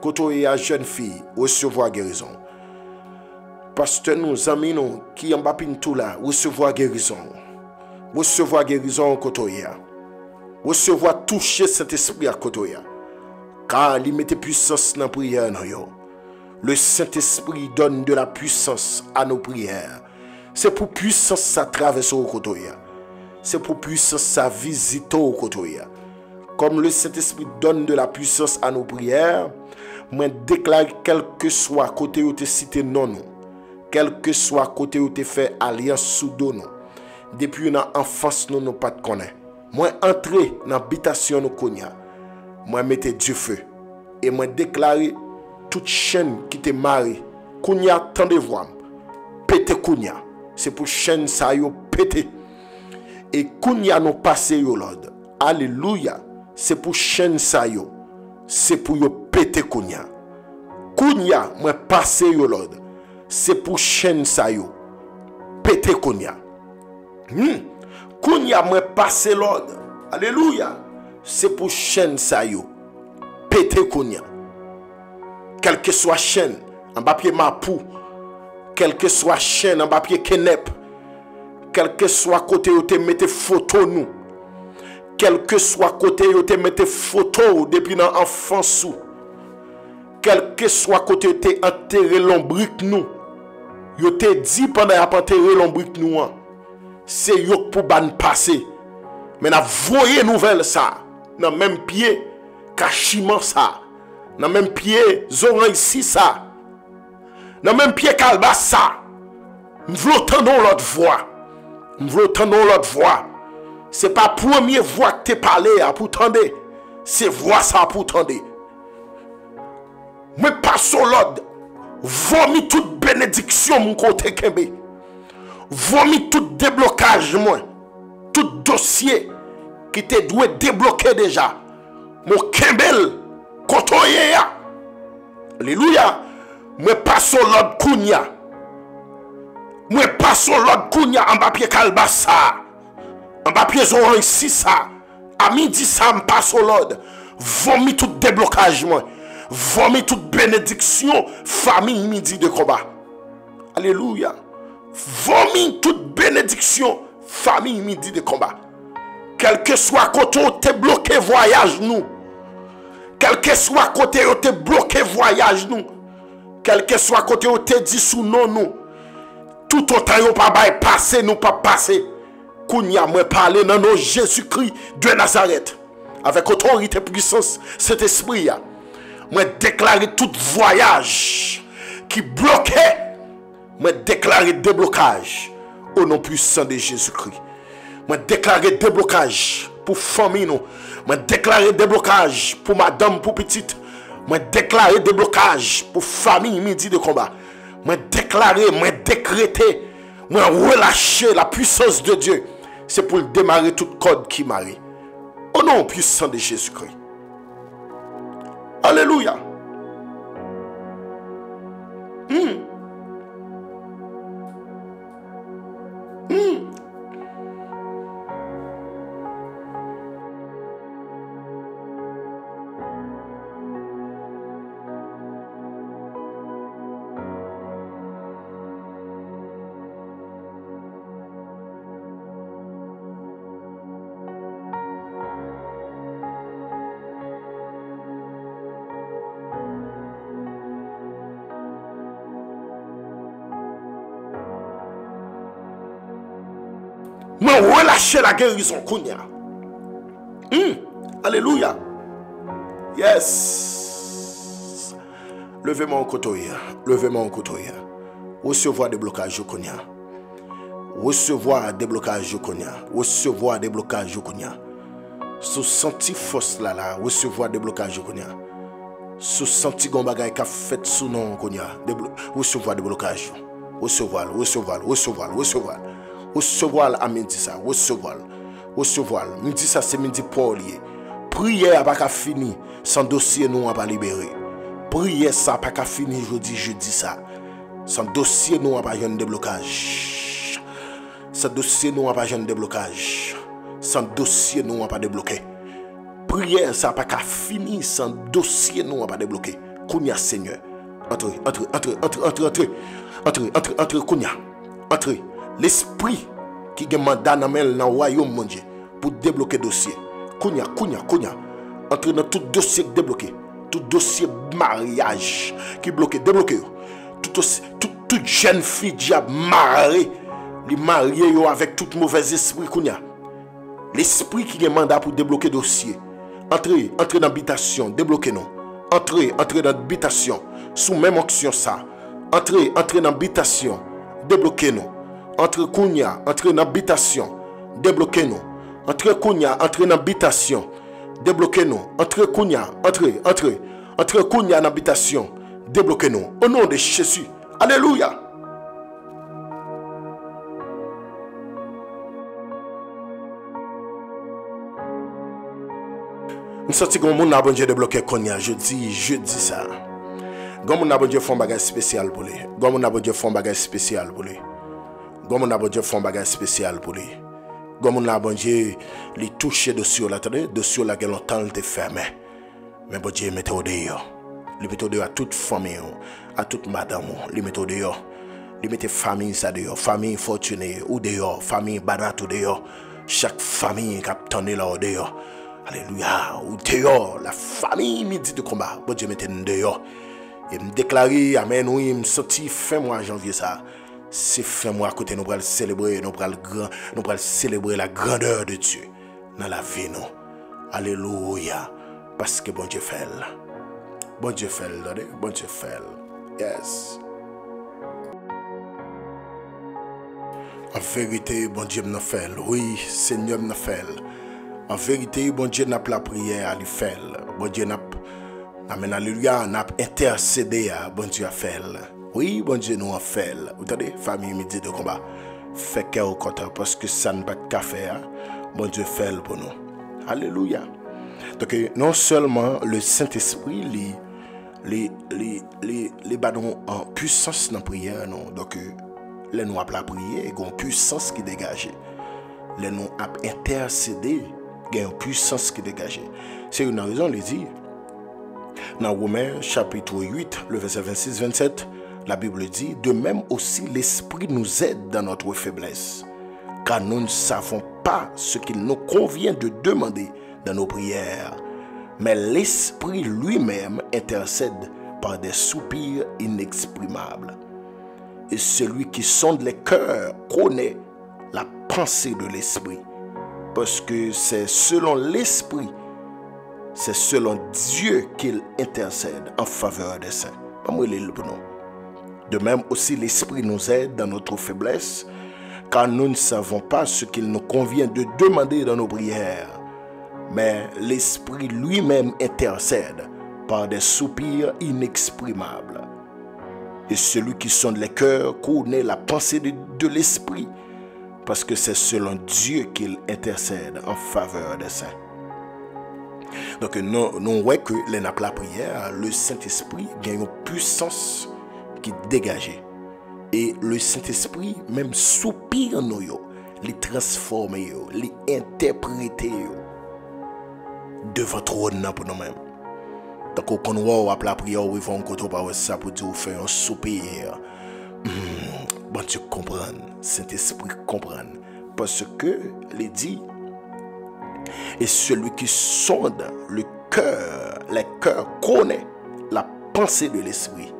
Quand on y a jeune fille, recevoir guérison. Pasteur nous, amis nous, qui en bas tout là, recevoir guérison. Recevoir guérison quand on y a. Recevoir toucher cet esprit à quand on y a. Car il met puissance dans la prière. Le Saint-Esprit donne de la puissance à nos prières. C'est pour puissance ça traverse au côté. C'est pour puissance ça visite au côté. Comme le Saint-Esprit donne de la puissance à nos prières, moi déclare quel que soit côté où tu cité non, quel que soit côté où tu fait alliance sous nous. Depuis une enfance nous pas de connaître. Moi entrer dans l'habitation nous connaît. Moi mettez Dieu feu et moi déclarer toute chaîne qui te marie, kounya tendez voir, pété kounya. C'est pour chaîne ça yo pété. Et kounya nous passé yo Lord. Alléluia. C'est pour chaîne ça yo. C'est pour yo pété kounya. Kounya moi passé yo Lord. C'est pour chaîne ça yo. Pété kounya. Kounya moi passé Lord. Alléluia. C'est pour chaîne ça yo. Pété kounya. Quelle que soit chaîne en papier mapou, quelle que soit chaîne en papier kenep, quel que soit côté où te mettez photo nous, quel que soit côté où te mettez photo depuis dans enfance, quel que soit côté où te enterré l'ombrique nous, yo te dit pendant à enterré l'ombrique nous, c'est yo pour ban passer, mais n'a voyé nouvelle ça, dans même pied, cachiment ça. Dans même pied, zoran ici ça. Dans même pied, calbas ça. Nous entendons l'autre voix. Nous entendons l'autre voix. Ce n'est pas la première voix que tu parlé pour tendre. C'est voix ça pour tendre. Mais passons l'autre. Vomis toute bénédiction mon côté kembe. Vomis tout déblocage moi. Tout dossier qui te doit débloquer déjà. Mon kembel. Kotoye. Alléluia. Moi passons l'autre kounya. Moi passons l'autre kounya en papier kalbasa. En papier zoran ici ça. À midi ça me passe l'autre. Vomis tout déblocage moi. Vomis toute bénédiction. Famille midi de combat. Alléluia. Vomis toute bénédiction. Famille midi de combat. Quel que soit quand on te bloqué voyage nous. Quel que soit côté où te bloqué voyage nous. Quel que soit côté où te dit sous non nous. Tout autant yo pas passer nous pas passer. Kounya moi parler dans nom Jésus-Christ de Nazareth avec autorité puissance cet esprit a. Moi déclarer tout voyage qui bloquait. Moi déclarer déblocage au nom puissant de Jésus-Christ. Moi déclarer déblocage pour famille nous. Moi déclarer déblocage pour madame pour petite. Moi déclarer déblocage pour famille midi de combat. Moi déclarer, moi décréter, moi relâcher la puissance de Dieu. C'est pour démarrer tout code qui marie. Au nom puissant de Jésus-Christ. Alléluia. Moi relâcher la guérison Kounia. Alléluia. Yes. Levez-moi en côté. Levez-moi en côté. Recevoir des blocages Kounia. Recevoir des blocages Kounia. Recevoir des blocages Kounia. Sous senti force là, recevoir des blocages Kounia. Sous senti gon bagay ka fait sous non Kounia. Recevoir des blocages. Recevoir. Recevoir à midi ça, recevoir. Midi ça c'est midi pour lier. Prière pas qu'à fini sans dossier nous pas libérer. Prière ça pas qu'à fini jeudi ça. Sans dossier nous pas jeune déblocage. Sans dossier nous pas jeune déblocage. Sans dossier nous pas débloqué. Prière ça pas qu'à fini sans dossier nous pas débloqué. Kounia Seigneur. Entrez Kounia. Entrez. L'esprit qui a mandat dans le royaume mon Dieu pour débloquer dossier. Kounia. Entre dans tout dossier débloqué. Tout dossier mariage qui bloqué, débloqué. Toute jeune fille qui a marié, les mariés avec tout mauvais esprit Kounia. L'esprit qui a mandat pour débloquer dossier. Entrez dans l'habitation, débloquez nous. Entrez dans l'habitation. Sous même action ça. Entrez dans l'habitation, débloquez nous. Entre Kounia, entre dans l'habitation, débloquez-nous. Entre Kounia, entre dans l'habitation, débloquez-nous. Entre Kounia, entre Kounia dans l'habitation, débloquez-nous. Au nom de Jésus. Alléluia. Nous sentons que mon bon Dieu débloqué Kounia. Je dis ça. Quand mon bon Dieu fait un bagage spécial pour lui. Quand mon bon Dieu fait un bagage spécial pour lui. Comme on a bon Dieu fait un bagage spécial pour lui. Comme on a bon Dieu lui touché dessus dessus laquelle longtemps il était fermé. Mais bon Dieu mette au dehors. Il mette au dehors à toute famille, à toute madame, il mette au dehors. Il mette famille ça dehors, famille fortunée ou dehors, famille banate ou dehors. Chaque famille qui a tourné là au dehors. Alléluia, ou dehors, la famille midi de combat. Bon Dieu mette dehors. Et me déclarer amen oui, me sorti fin mois janvier ça. C'est fin mois à côté nous allons célébrer, nous allons célébrer la grandeur de Dieu dans la vie nous. Alléluia. Parce que bon Dieu fait. Bon Dieu fait, bon Dieu fait. Yes. En vérité, bon Dieu nous fait. Oui, Seigneur nous fait. En vérité, bon Dieu n'a pas la prière à lui faire. Bon Dieu n'a amen, alléluia, n'a intercédé à bon Dieu a fait. Oui, bon Dieu nous a fait. Vous entendez, famille midi de combat. Fait cœur au content parce que ça ne pas de café. Bon Dieu fait pour nous. Alléluia. Donc, non seulement le Saint-Esprit, les ballons en puissance dans la prière, non. Donc, les nous la prière, il y a une puissance qui dégage. Les nous intercédé, il y a une puissance qui dégage. C'est une raison de dire. Dans Romains chapitre 8, le verset 26-27, la Bible dit, de même aussi l'Esprit nous aide dans notre faiblesse, car nous ne savons pas ce qu'il nous convient de demander dans nos prières, mais l'Esprit lui-même intercède par des soupirs inexprimables. Et celui qui sonde les cœurs connaît la pensée de l'Esprit, parce que c'est selon l'Esprit, c'est selon Dieu qu'il intercède en faveur des saints. De même aussi, l'Esprit nous aide dans notre faiblesse, car nous ne savons pas ce qu'il nous convient de demander dans nos prières. Mais l'Esprit lui-même intercède par des soupirs inexprimables. Et celui qui sonde les cœurs connaît la pensée de l'Esprit, parce que c'est selon Dieu qu'il intercède en faveur des saints. Donc nous voyons que la prière, le Saint-Esprit gagne une puissance qui dégage. Et le Saint-Esprit même soupire nous, les transforme, les interprète devant trône pour nous-mêmes. Donc quand on voit la prière, il faut qu'on ça pour dire faire un soupir. Bon Dieu comprend, Saint-Esprit comprend. Parce que, il dit, et celui qui sonde le cœur, les cœurs connaît la pensée de l'Esprit.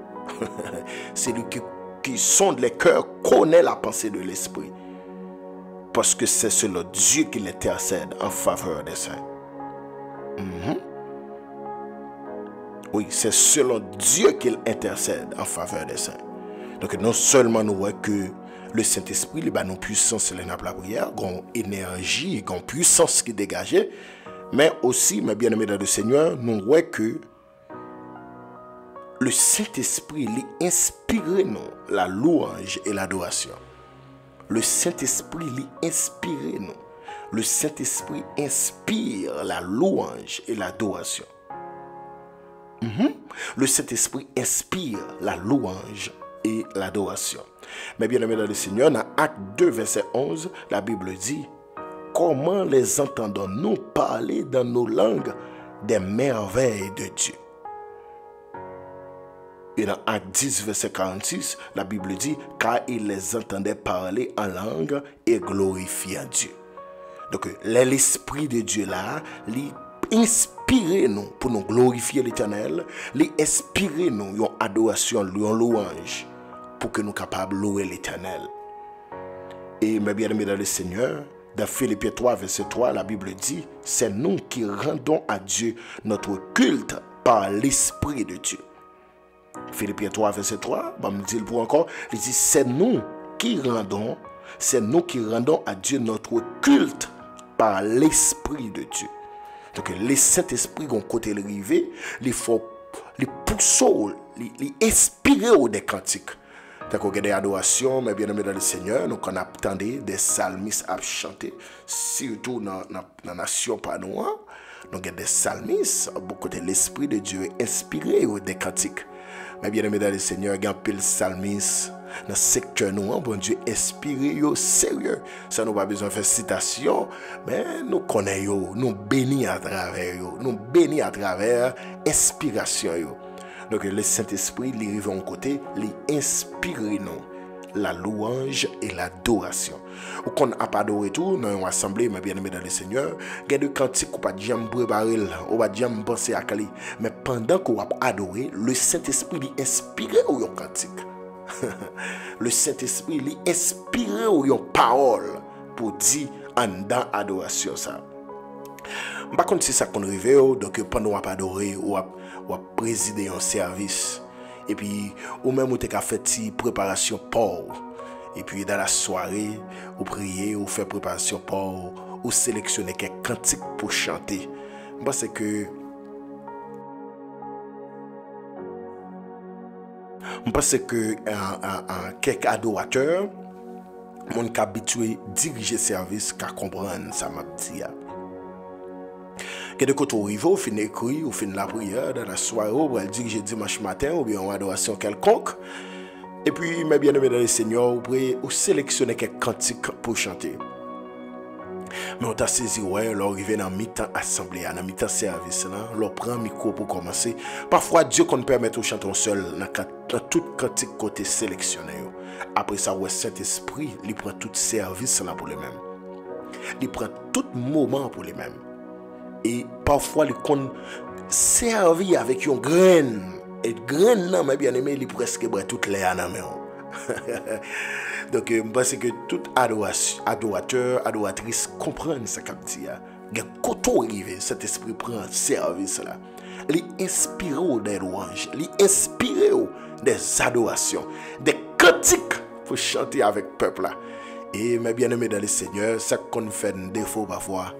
Celui qui sonde les cœurs connaît la pensée de l'Esprit. Parce que c'est selon Dieu qu'il intercède en faveur des saints. Oui, c'est selon Dieu qu'il intercède en faveur des saints. Donc non seulement nous voyons que le Saint-Esprit, il a une puissance dans la prière, une énergie, une puissance qui dégage, mais aussi, mes bien-aimés dans le Seigneur, nous voyons que le Saint-Esprit, il inspire nous la louange et l'adoration. Le Saint-Esprit, il inspire nous. Le Saint-Esprit inspire la louange et l'adoration. Le Saint-Esprit inspire la louange et l'adoration. Mais bien aimé dans le Seigneur, dans Acte 2, verset 11, la Bible dit: comment les entendons-nous parler dans nos langues des merveilles de Dieu? Et dans Acte 10, verset 46, la Bible dit: car ils les entendaient parler en langue et glorifier Dieu. Donc l'Esprit de Dieu là, inspirez nous pour nous glorifier l'Éternel, inspirez nous une adoration, une louange pour que nous soyons capables de louer l'Éternel. Et mes bien-aimés dans le Seigneur, dans Philippiens 3, verset 3, la Bible dit: c'est nous qui rendons à Dieu notre culte par l'Esprit de Dieu. Philippiens 3, verset 3, je me dis pour encore, il dit: c'est nous qui rendons à Dieu notre culte par l'Esprit de Dieu. Donc le Saint-Esprit, qu'on côté rivé, il faut les pousser, les inspirer des cantiques. Donc il y a des adorations, mais bien aimé dans le Seigneur, nous on attendait des psalmistes à chanter, surtout dans la nation panois. Donc il y a des psalmistes, beaucoup de l'Esprit de Dieu inspiré des cantiques. Mais bien aimé dans le Seigneur, il y a un peu de psalmistes dans le secteur nous, bon Dieu inspiré, sérieux. Ça nous pas besoin de faire citation, mais nous connaissons, nous bénis à travers inspiration. Donc le Saint-Esprit, il arrive en côté, il inspire nous la louange et l'adoration. Ou qu'on a pas adoré tout dans une assemblée, mais bien aimé dans le Seigneur, il y a des cantiques qu'on pas jamais préparer, on va jamais penser à Kali, mais pendant qu'on a adoré, le Saint-Esprit il inspire au cantique. Le Saint-Esprit il inspire aux paroles pour dire en dans adoration ça. Par contre, c'est ça qu'on arrive, donc pendant qu'on a adoré ou a présider un service et puis ou même ou t'as fait une préparation pour et puis dans la soirée ou prier ou faire préparation pour ou sélectionner quelques cantiques pour chanter. Parce que quelques adorateurs mon habitué diriger service qu'à comprendre ça m'a dit. Que de côté au niveau, fin écrit ou fin la prière dans la soirée ou elle diriger dimanche matin ou bien en adoration quelconque. Et puis mes bien-aimés dans le Seigneur, ou sélectionner quelques cantiques pour chanter. Mais on t'a saisi, ouais, on arrive dans mi-temps assemblée, dans mi-temps service, on prend micro pour commencer. Parfois, Dieu qu'on permet de chanter seul dans tout cantique côté sélectionné. Après ça, ouais, Saint-Esprit, il prend tout service là pour les mêmes. Il prend tout moment pour les mêmes. Et parfois, les qu'on servi avec une graine. Et graine, non, mais bien aimé, il est presque toute l'air dans main. Donc, je pense que tout adorateur, adoratrice comprennent ce qu'il dit. Il y a quand arrivé, cet esprit prend service là. Il inspire des louanges, il inspire des adorations, des cantiques pour chanter avec le peuple là. Et mes bien-aimés dans le Seigneur, ça qu'on fait un défaut parfois,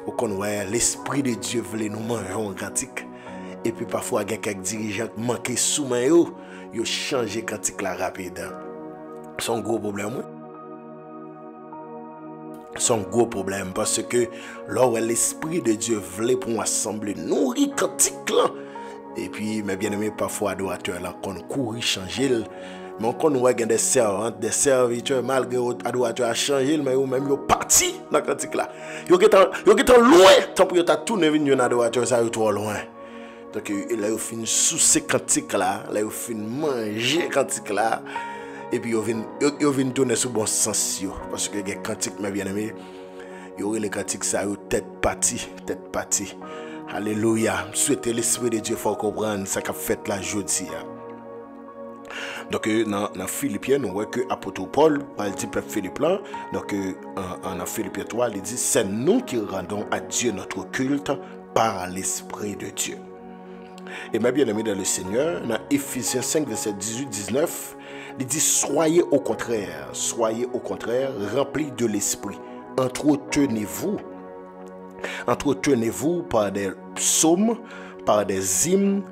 ou qu'on voit l'esprit de Dieu voulait nous manger en cantique. Et puis parfois, il y a quelques dirigeants qui manquent sous main, ils ont changé cantique là rapide. C'est un gros problème. C'est un gros problème parce que là où l'esprit de Dieu voulait pour nous assembler, nourrir cantique là. Et puis, mes bien-aimés, parfois, adorateurs là, qu'on court changer. Mais on voit des servantes, des serviteurs, malgré l'adorateur a changé, mais eux même ils parti dans le cantique là. Ils sont loin, tant pour qu'ils tourné vers un adorateur, ça est trop loin. Donc là, ils finissent sous ces cantiques là, là, ils finissent manger cantiques là. Et puis ils viennent tourner sur bon sens. Parce que les cantiques, mes bien-aimés, il y aurait les cantiques, ça est tête partie. Alléluia. Souhaitez l'esprit de Dieu, il faut comprendre ça qu'a fait la jeudi. Donc, dans Philippiens, nous voyons que l'apôtre Paul, il dit peuple Philippien, donc en Philippiens 3, il dit c'est nous qui rendons à Dieu notre culte par l'esprit de Dieu. Et mes bien-aimés dans le Seigneur, dans Éphésiens 5, verset 18-19, il dit soyez au contraire, remplis de l'esprit. Entretenez-vous par des psaumes, par des hymnes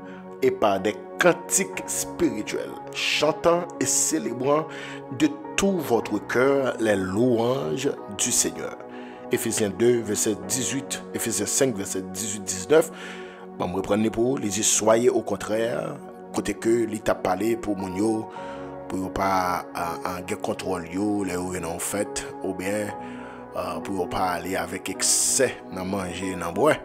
et par des cantiques spirituels, chantant et célébrant de tout votre cœur les louanges du Seigneur. Éphésiens 2, verset 18, Éphésiens 5, verset 18-19. Je vais reprendre pour il dit soyez au contraire, côté que l'État parlé pour mon pour pas en contrôle les en fait ou bien pour pas aller avec excès dans manger dans boire.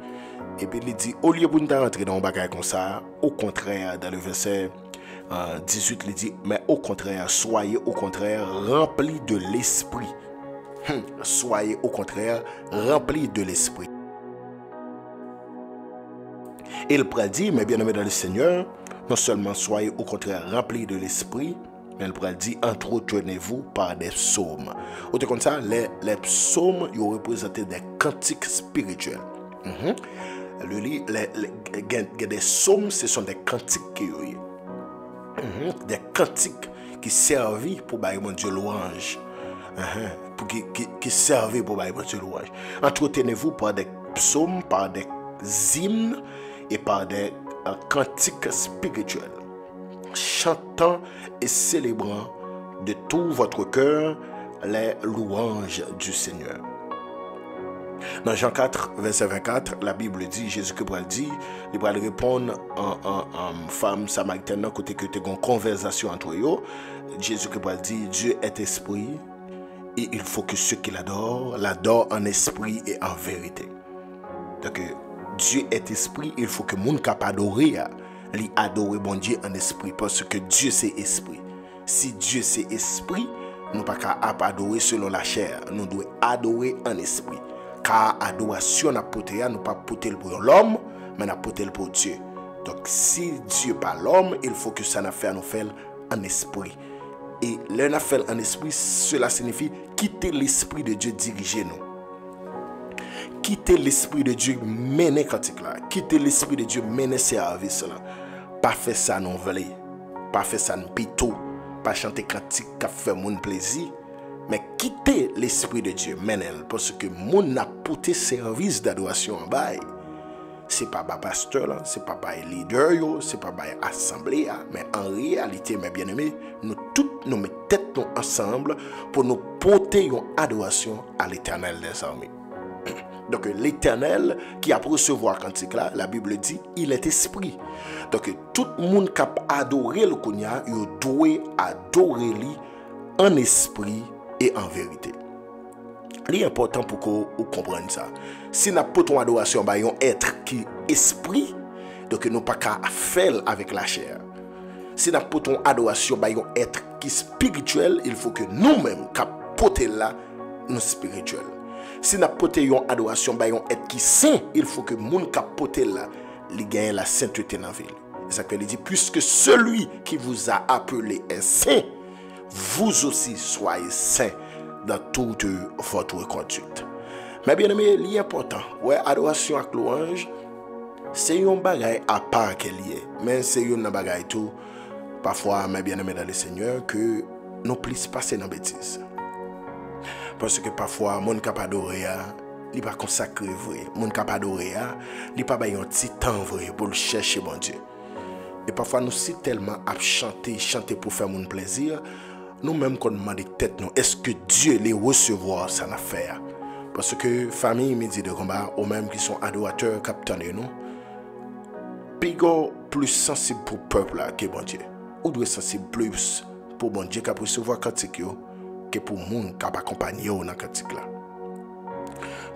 Et puis il dit au lieu de nous rentrer dans un bagage comme ça, au contraire dans le verset 18 il dit mais au contraire soyez au contraire remplis de l'esprit. Soyez au contraire remplis de l'esprit. Et il prédit, mais bien aimé dans le Seigneur, non seulement soyez au contraire remplis de l'esprit, mais il prédit entretenez-vous par des psaumes. Autre comme ça, les psaumes, ils représentent des cantiques spirituels. Des psaumes, ce sont des cantiques qui des cantiques qui servent pour bailler mon Dieu louange. Qui servent pour bailler mon Dieu louange. Entretenez-vous par des psaumes, par des hymnes et par des cantiques spirituels, chantant et célébrant de tout votre cœur les louanges du Seigneur. Dans Jean 4, verset 24, la Bible dit, Jésus-Christ dit, il va répondre en femme samaritaine, côté que tu as une conversation entre eux. Jésus-Christ dit, Dieu est esprit et il faut que ceux qui l'adorent en esprit et en vérité. Donc, Dieu est esprit, il faut que le monde capable d'adorer, lui adorer bon Dieu en esprit, parce que Dieu c'est esprit. Si Dieu c'est esprit, nous ne pouvons pas adorer selon la chair, nous devons adorer en esprit. Car adoration n'a pas nous pas porter pour l'homme, mais n'a porter pour Dieu. Donc si Dieu pas l'homme, il faut que ça n'a fait nous faire en esprit. Et l'un a fait en esprit, cela signifie quitter l'esprit de Dieu diriger nous. Quitter l'esprit de Dieu mener cantique là, quitter l'esprit de Dieu mener service là. Pas faire ça non volé, pas faire ça non pito, pas chanter cantique qui fait mon plaisir, mais quitter l'esprit de Dieu mener parce que mon n'a porté service d'adoration en bail. C'est pas par pasteur là, c'est pas par leader yo, c'est pas par assemblée, mais en réalité mes bien-aimés, nous toutes nous mettons tête nous ensemble pour nous porter une adoration à l'Éternel des armées. Donc l'Éternel qui a recevoir cantique là, la Bible dit, il est esprit. Donc tout le monde qui a adoré le Kounia, il doit adorer lui en esprit et en vérité. C'est important pour que vous compreniez ça. Si nous n'avons pas ton adoration, il y a un être qui est esprit, donc nous n'avons pas qu'à faire avec la chair. Si nous n'avons pas ton adoration, il y a un être qui est spirituel, il faut que nous-mêmes, qu'à porter là, nous spirituels. Si n'a poté yon adoration ba yon être qui saint, il faut que moun ka poté là, li gagne la sainteté dans ville. Et ça qu'il dit puisque celui qui vous a appelé est saint, vous aussi soyez saints dans toute votre conduite. Mais bien aimé, l'important, ouais, adoration ak louange, c'est un bagay à part qu'elle est, mais c'est un bagay tout. Parfois, mes bien-aimés dans le Seigneur, que nous puissions passer dans la bêtise. Parce que parfois, mon cap adoré, il n'est pas consacré vrai. Mon cap adoré, il n'est pas un petit temps vrai pour le chercher, mon Dieu. Et parfois, nous sommes tellement à chanter pour faire mon plaisir, nous-mêmes, qu'on demande tête, nous, est-ce que Dieu les recevoir, ça n'a fait? Parce que famille, midi de combat, ou même qui sont adorateurs, capitaines, nous, pigo plus sensible pour le peuple que bon Dieu. Ou doit sensible plus pour bon Dieu qui a recevoir cantique que pour monde qui a accompagné dans cantique là.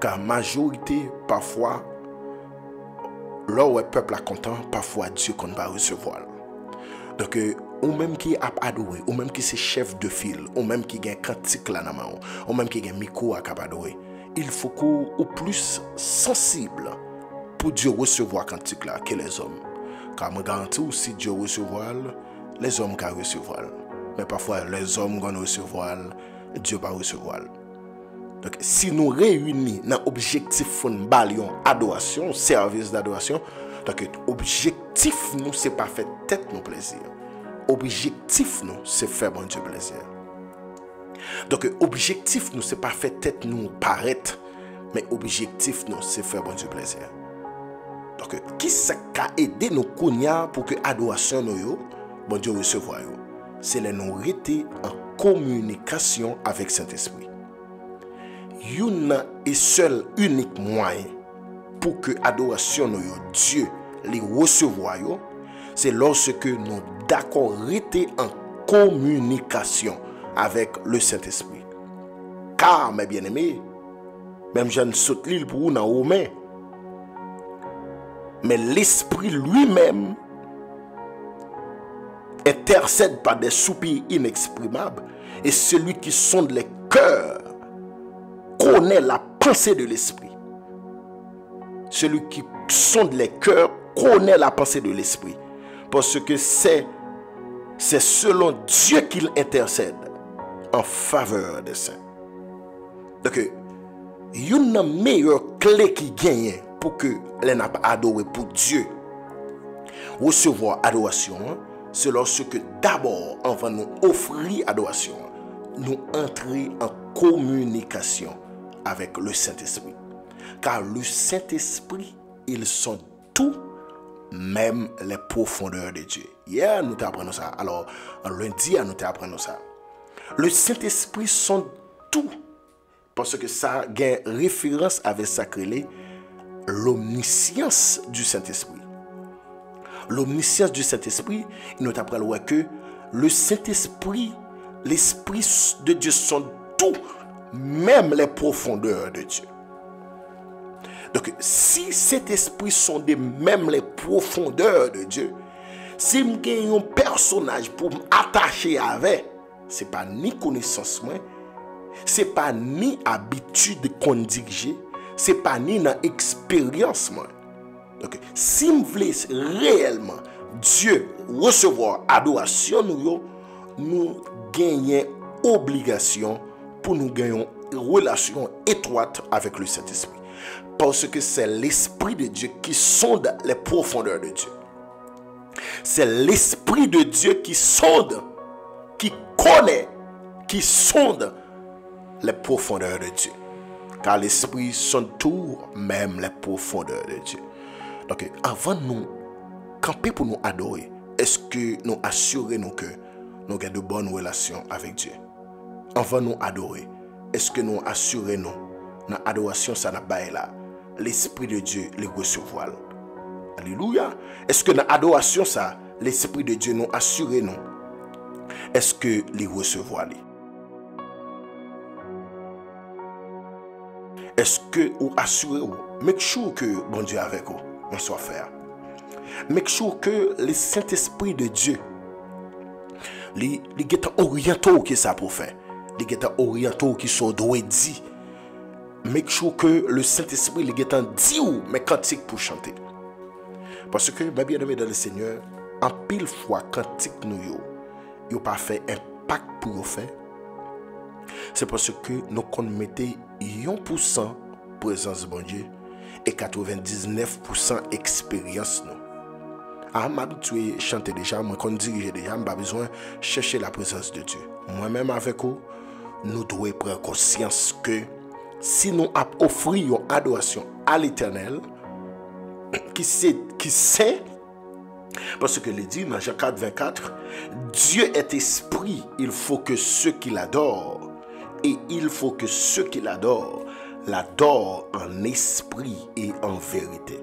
Car majorité parfois là où le peuple est content, parfois Dieu qu'on va recevoir. Donc ou même qui a adoré, ou même qui c'est chef de file, ou même qui a cantique là dans main, ou même qui a micro à adorer, il faut qu'on ou plus sensible pour Dieu recevoir cantique là que les hommes. Car je garantis si Dieu recevoir, les hommes vont recevoir. Mais parfois, les hommes vont recevoir, Dieu va recevoir. Donc, si nous réunissons dans l'objectif de adoration, service d'adoration, donc l'objectif, nous, c'est pas faire tête nos plaisirs. Objectif, nous, c'est faire bon Dieu plaisir. Donc, objectif, nous, c'est pas faire tête nous paraître, mais objectif, nous, c'est faire bon Dieu plaisir. Donc, qui ça a aidé nous pour que l'adoration nous, bon Dieu recevoir? C'est les nous rester en communication avec Saint-Esprit. Une et seul unique moyen pour que l'adoration nous, Dieu les recevoir, c'est lorsque nous d'accord rester en communication avec le Saint-Esprit. Car, mes bien-aimés, même je ne saute l'île pour vous dans Romain, mais l'Esprit lui-même intercède par des soupirs inexprimables, et celui qui sonde les cœurs connaît la pensée de l'Esprit. Celui qui sonde les cœurs connaît la pensée de l'Esprit, parce que c'est selon Dieu qu'il intercède en faveur des saints. Donc, il y a une meilleure clé qui gagne pour que les n'a pas adoré pour Dieu. Recevoir adoration, c'est lorsque d'abord, avant de nous offrir adoration, nous entrer en communication avec le Saint-Esprit. Car le Saint-Esprit, il sont tout, même les profondeurs de Dieu. Hier, nous t'apprenons ça. Alors, lundi, nous t'apprenons ça. Le Saint-Esprit sont tout. Parce que ça a une référence avec sacré l'omniscience du Saint-Esprit. L'omniscience du Saint-Esprit, il nous apprend que le Saint-Esprit, l'Esprit de Dieu sont tout, même les profondeurs de Dieu. Donc, si cet esprit sont des même les profondeurs de Dieu, si je gagne un personnage pour m'attacher avec, ce n'est pas ni connaissance, ce n'est pas ni habitude qu'on dirige, ce n'est pas ni dans expérience. Donc, si je veux réellement Dieu recevoir adoration, nous gagnons obligation pour nous gagner une relation étroite avec le Saint-Esprit. Parce que c'est l'Esprit de Dieu qui sonde les profondeurs de Dieu. C'est l'Esprit de Dieu qui sonde, qui connaît, qui sonde les profondeurs de Dieu. Car l'Esprit sonde tout, même les profondeurs de Dieu. Donc, avant de nous camper pour nous adorer, est-ce que nous assurons que nous avons de bonnes relations avec Dieu? Avant de nous adorer, est-ce que nous assurons dans l'adoration, ça n'a pas là? L'Esprit de Dieu les recevoir. Alléluia. Est-ce que dans l'adoration, ça, l'Esprit de Dieu nous assure nous? Est-ce que les recevoir? Est-ce que vous assurez vous? Make sure que bon Dieu avec vous, on soit faire. Make sure que le Saint-Esprit de Dieu, les orientaux qui ça pour faire, les orientaux qui sont doués dit. make sure que le Saint-Esprit est en dit ou mes cantiques pour chanter. Parce que, mes bien-aimés dans le Seigneur, en pile fois, cantique nous yo pas fait impact pour vous faire. C'est parce que nous mettons 1% présence bon Dieu et 99% expérience nous. Ah, m'habitué chanter déjà, moi qu'on dirige déjà, m'pas besoin chercher la présence de Dieu. Moi-même avec vous, nous devons prendre conscience que si nous offrons une adoration à l'Éternel, qui sait, parce que le dit dans Jean 4, 24, Dieu est esprit, il faut que ceux qui l'adorent, et il faut que ceux qui l'adorent en esprit et en vérité.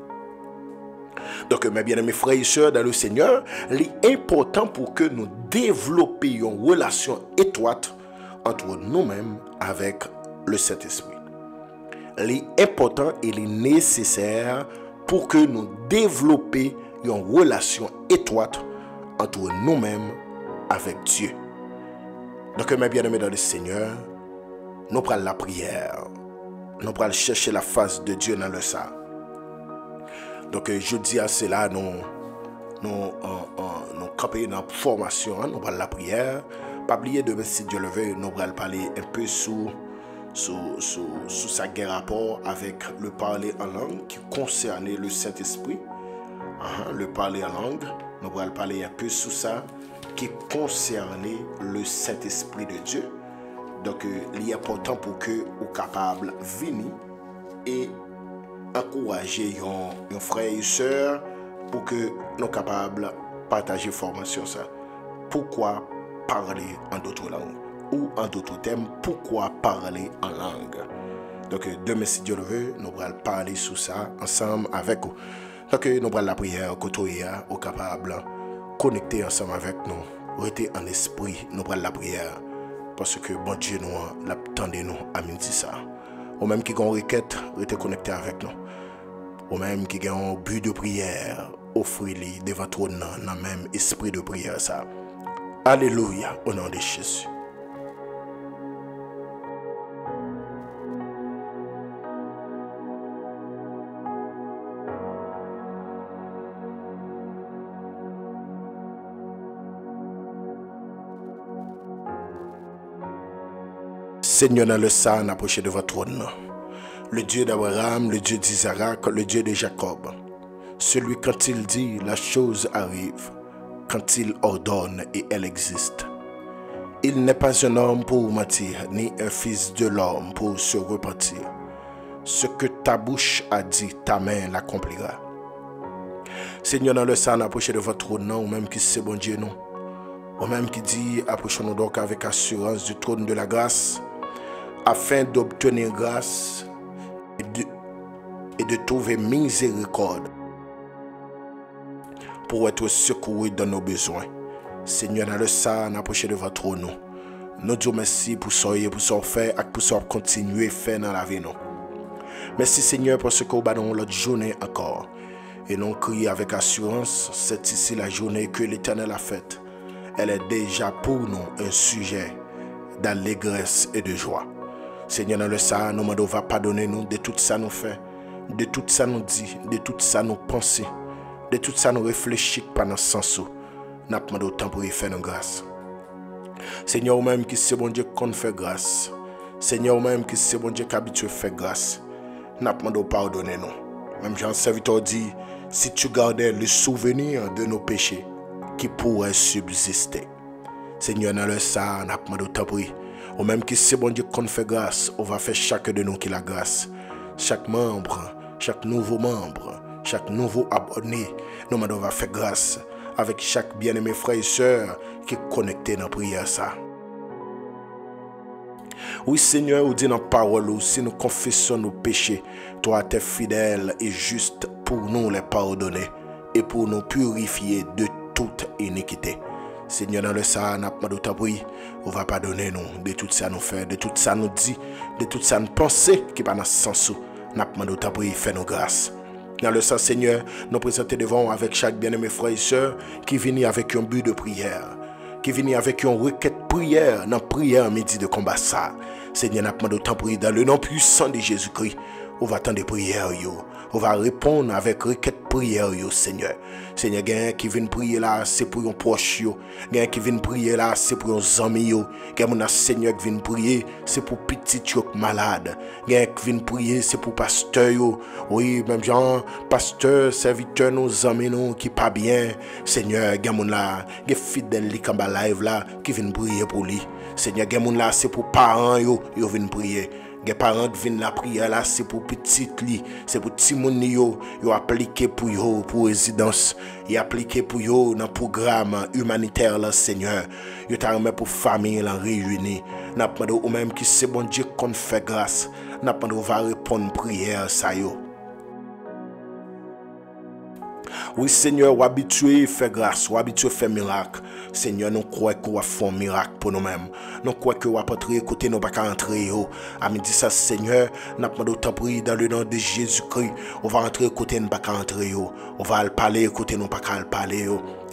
Donc, mes bien-aimés frères et sœurs dans le Seigneur, il est important pour que nous développions une relation étroite entre nous-mêmes avec le Saint-Esprit. Il est important et il est nécessaire pour que nous développions une relation étroite entre nous-mêmes avec Dieu. Donc, mes bien-aimés dans le Seigneur, nous prenons la prière. Nous prenons chercher la face de Dieu dans le sang. Donc, je dis à cela, nous camper dans la formation, nous prenons la prière. Pas oublier de si Dieu le veut, nous allons parler un peu sous sa guerre rapport avec le parler en langue qui concernait le Saint-Esprit. Le parler en langue, nous allons parler un peu sous ça qui concernait le Saint-Esprit de Dieu. Donc, il est important pour que vous soyez capable de venir et encourager un frère et soeur pour que nous soyons capables de partager formation ça. Pourquoi parler en d'autres langues ou en d'autres thèmes, pourquoi parler en langue. Donc demain si Dieu le veut, nous allons parler sur ça ensemble avec vous. Donc nous allons la prière côté au capable connecter ensemble avec nous, rester en esprit, nous allons la prière parce que bon Dieu nous l'attendez nous à midi ça. Ou même qui ont une requête, rester connecté avec nous. Ou même qui ont un but de prière, offrez-les devant toi dans le même esprit de prière ça. Alléluia, au nom de Jésus. Seigneur, dans le sang, approché de votre trône. Le Dieu d'Abraham, le Dieu d'Isaac, le Dieu de Jacob. Celui quand il dit, la chose arrive. Quand il ordonne et elle existe. Il n'est pas un homme pour mentir, ni un fils de l'homme pour se repentir. Ce que ta bouche a dit, ta main l'accomplira. Seigneur, dans le sang, approché de votre trône, ou même qui c'est bon Dieu, non. Ou même qui dit, approchons-nous donc avec assurance du trône de la grâce, afin d'obtenir grâce et de trouver miséricorde pour être secouru dans nos besoins. Seigneur, dans le sang, approché de votre trône, nous disons merci pour ce faire et pour ce continuer à faire dans la vie. Merci Seigneur parce que nous avons l'autre journée encore. Et nous crions avec assurance, c'est ici la journée que l'Éternel a faite. Elle est déjà pour nous un sujet d'allégresse et de joie. Seigneur, dans le sang, nous demandons va pardonner nous de tout ça nous fait, de tout ça nous dit, de tout ça nous pense, de tout ça nous réfléchit pendant sans sous. Nous demandons temps pour y faire nos grâces. Seigneur, ou même qui c'est bon Dieu qu'on fait grâce. Seigneur, ou même qui c'est bon Dieu qui habitué à faire grâce. Nous demandons pardonner nous. Même Jean serviteur dit, si tu gardais le souvenir de nos péchés qui pourraient subsister. Seigneur, dans le sang, nous demandons temps pour y. Ou même qui c'est bon Dieu qu'on fait grâce, on va faire chaque de nous qui la grâce. Chaque membre, chaque nouveau membre, chaque nouveau abonné, nous on va faire grâce avec chaque bien-aimé frère et sœur qui est connecté dans la prière ça. Oui Seigneur, vous dit dans la parole, si nous confessons nos péchés, toi tu es fidèle et juste pour nous les pardonner et pour nous purifier de toute iniquité. Seigneur, dans le sang, on va pardonner nous de tout ça nous fait, de tout ça nous dit, de tout ça nous pense qui pas dans sens. Nous demandons faire nos grâces. Dans le sang, Seigneur, nous présentons devant avec chaque bien-aimé frère et sœur qui vient avec un but de prière. qui viennent avec une requête prière, dans prière midi de combat ça. Seigneur, n'a demandé autant prier dans le nom puissant de Jésus-Christ. On va attendre des prières, yo. On va répondre avec requête prière, yo, Seigneur. Seigneur, quelqu'un qui vient prier là, c'est pour un proche, yo. Quelqu'un qui vient prier là, c'est pour un ami, yo. Quelqu'un, Seigneur, qui vient prier, c'est pour petit yo malade. Quelqu'un qui vient prier, c'est pour pasteur, yo. Oui, même genre, pasteur, serviteur, nos amis, nous, qui pas bien. Seigneur, quelqu'un là, qui fidèle, qui est live là, qui vient prier pour lui. Seigneur, quelqu'un là, c'est pour parents, yo viennent prier. Les parents qui viennent la prière là, c'est pour petit li, c'est pour petit moun yo appliqué pour yo pour résidence, y appliqué pour yo dans programme humanitaire là, Seigneur. Yo t'a remis pour famille là réunie. N'a pas ou même qui c'est bon Dieu qu'on fait grâce. N'a pas va répondre prière ça yo. Oui, Seigneur, ou habitué faire grâce, ou habitué faire miracle. Seigneur, nous croyons qu'on va faire un miracle pour nous-mêmes. Nous croyons qu'on va pas entrer côté, nous pas entrer. À midi ça, Seigneur, nous demandons autant prier dans le nom de Jésus-Christ. On va entrer côté, nous pas entrer. On va parler côté, nous pas parler.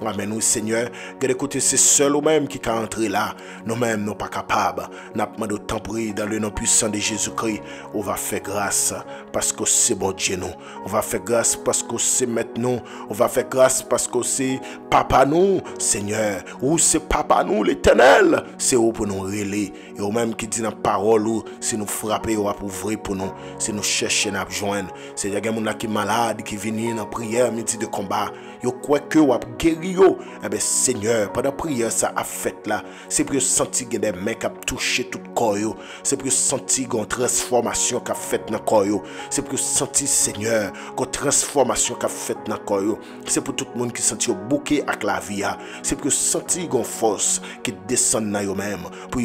Amen, oui, Seigneur. De côté, c'est seul ou même qui peut entrer là. Nous-mêmes, nous pas capables. Nous demandons autant prier dans le nom puissant de Jésus-Christ. On va faire grâce parce que c'est bon Dieu nous. On va faire grâce parce que c'est maintenant. On va faire grâce parce que c'est Papa nous, Seigneur. Ou c'est Papa nous, l'Éternel. C'est où pour nous relayer. Et au même qui dit dans la parole, si nous frapper, on va ouvrir pour nous. Si nous chercher, nous joindre. C'est des gens qui sont malades, qui viennent en prière, midi de combat. Yo quoi que ou guéri yo. Eh bien, Seigneur, pendant la prière, ça a fait là. C'est pour sentir que des mecs ont touché tout le corps. C'est pour sentir une transformation qui a fait dans le corps. C'est pour sentir, Seigneur, une transformation qui a fait dans le corps. C'est pour tout le monde qui sentit bouquet avec la vie. C'est pour sentir une force qui descend dans eux-mêmes. Pour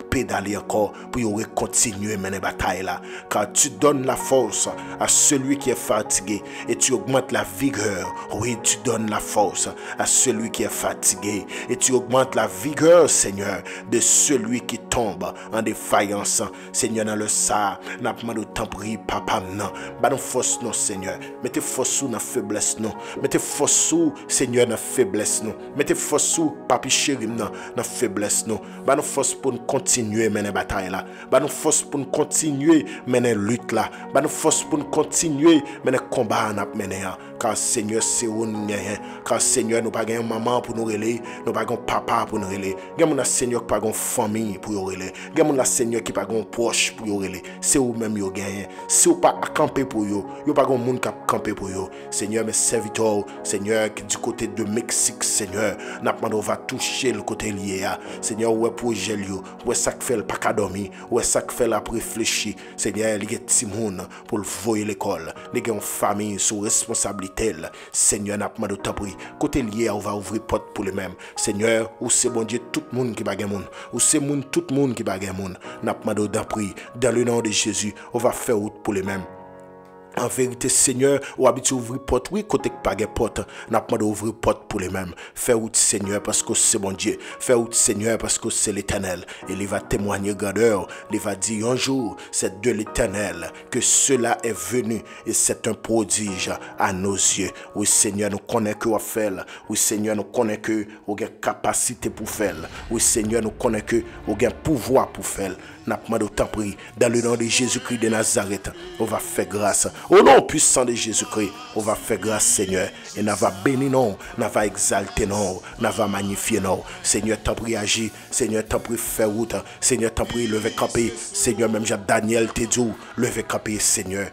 pédaler encore, pour continuer à mener la bataille là. Car tu donnes la force à celui qui est fatigué et tu augmentes la vigueur. Oui, tu donnes la force à celui qui est fatigué et tu augmentes la vigueur, Seigneur, de celui qui tombe en défaillance. Seigneur, dans le ça, n'a pas de temps pris, papa, non. Bah, nous force, non, Seigneur. Mettez force dans la faiblesse, non. Mettez force, Seigneur, dans la faiblesse, non. Mettez force, papi chéri, dans la faiblesse, non. Bah, nous force pour nous continuer à mener la bataille là. Bah, nous force pour nous continuer à mener la lutte là. Bah, nous force pour nous continuer à mener le combat à mener. Car Seigneur, c'est où nous gagnons. Car Seigneur, nous n'avons pas une maman pour nous relayer. Nous n'avons pas un papa pour nous relayer. Nous n'avons pas Seigneur qui n'a pas une famille pour nous relayer. Nous n'avons pas Seigneur qui n'a pas un proche pour nous relayer. C'est où même nous gagnons. Si vous n'avez pas camper pour vous, vous n'avez pas un monde qui a campé pour vous. Seigneur, mes serviteurs, Seigneur, qui du côté de Mexique, Seigneur, nous va toucher le côté lié. Seigneur, où est pour Gélio, où est ça qui fait le pas dormir, où est ça qui fait la réfléchir. Seigneur, il y a des gens pour le voyer l'école. Il y a une famille sous responsabilité. Seigneur, n'a pas de temps pris. Côté lié, on va ouvrir porte pour les mêmes. Seigneur, où c'est bon Dieu, tout le monde qui bague monde. Où c'est tout le monde qui bague monde. N'a pas de temps pris. Dans le nom de Jésus, on va faire route pour les mêmes. En vérité, Seigneur, ou habitué ouvrir porte, oui, côté pas de porte, n'a pas d'ouvrir porte pour les mêmes. Fais route, Seigneur, parce que c'est bon Dieu. Fais route, Seigneur, parce que c'est l'Éternel. Et il va témoigner grandeur. Il va dire un jour, c'est de l'Éternel que cela est venu. Et c'est un prodige à nos yeux. Oui, Seigneur, nous connaissons que vous faire. Oui, Seigneur, nous connaissons que vous avez capacité pour faire. Oui, Seigneur, nous connaissons que vous avez pouvoir pour faire. N'a pas de temps pris. Dans le nom de Jésus-Christ de Nazareth, on va faire grâce. Au nom puissant de Jésus-Christ, on va faire grâce, Seigneur. Et on va bénir, non. On va exalter, non. On va magnifier, non. Seigneur, t'en prie, agir. Seigneur, t'en prie, faire route. Seigneur, t'en prie, lever camper. Seigneur, même Daniel te dit, lever camper, Seigneur.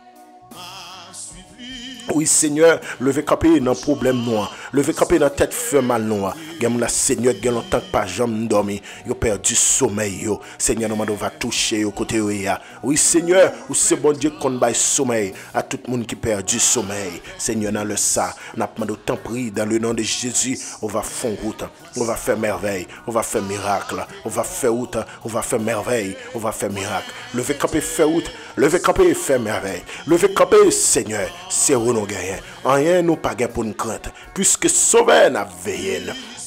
Oui, Seigneur, lever camper dans problème noir. Lever camper dans tête fait mal noir. Gam la Seigneur, gen longtemps que pas jamais dormi. Yo perdu sommeil yo. Seigneur, nous va toucher au côté ya. Oui, Seigneur, ou c'est bon Dieu qu'on baille sommeil à tout le monde qui perd du sommeil. Seigneur, dans le ça, n'a pas de temps pris dans le nom de Jésus, on va faire route. On va faire merveille, on va faire miracle. On va faire route, on va faire merveille, on va faire miracle. Lever camper faire route, lever camper faire merveille. Lever camper, Seigneur, c'est où nous gagnons. Rien nous pas pour nous crainte, puisque sauver n'a veillé.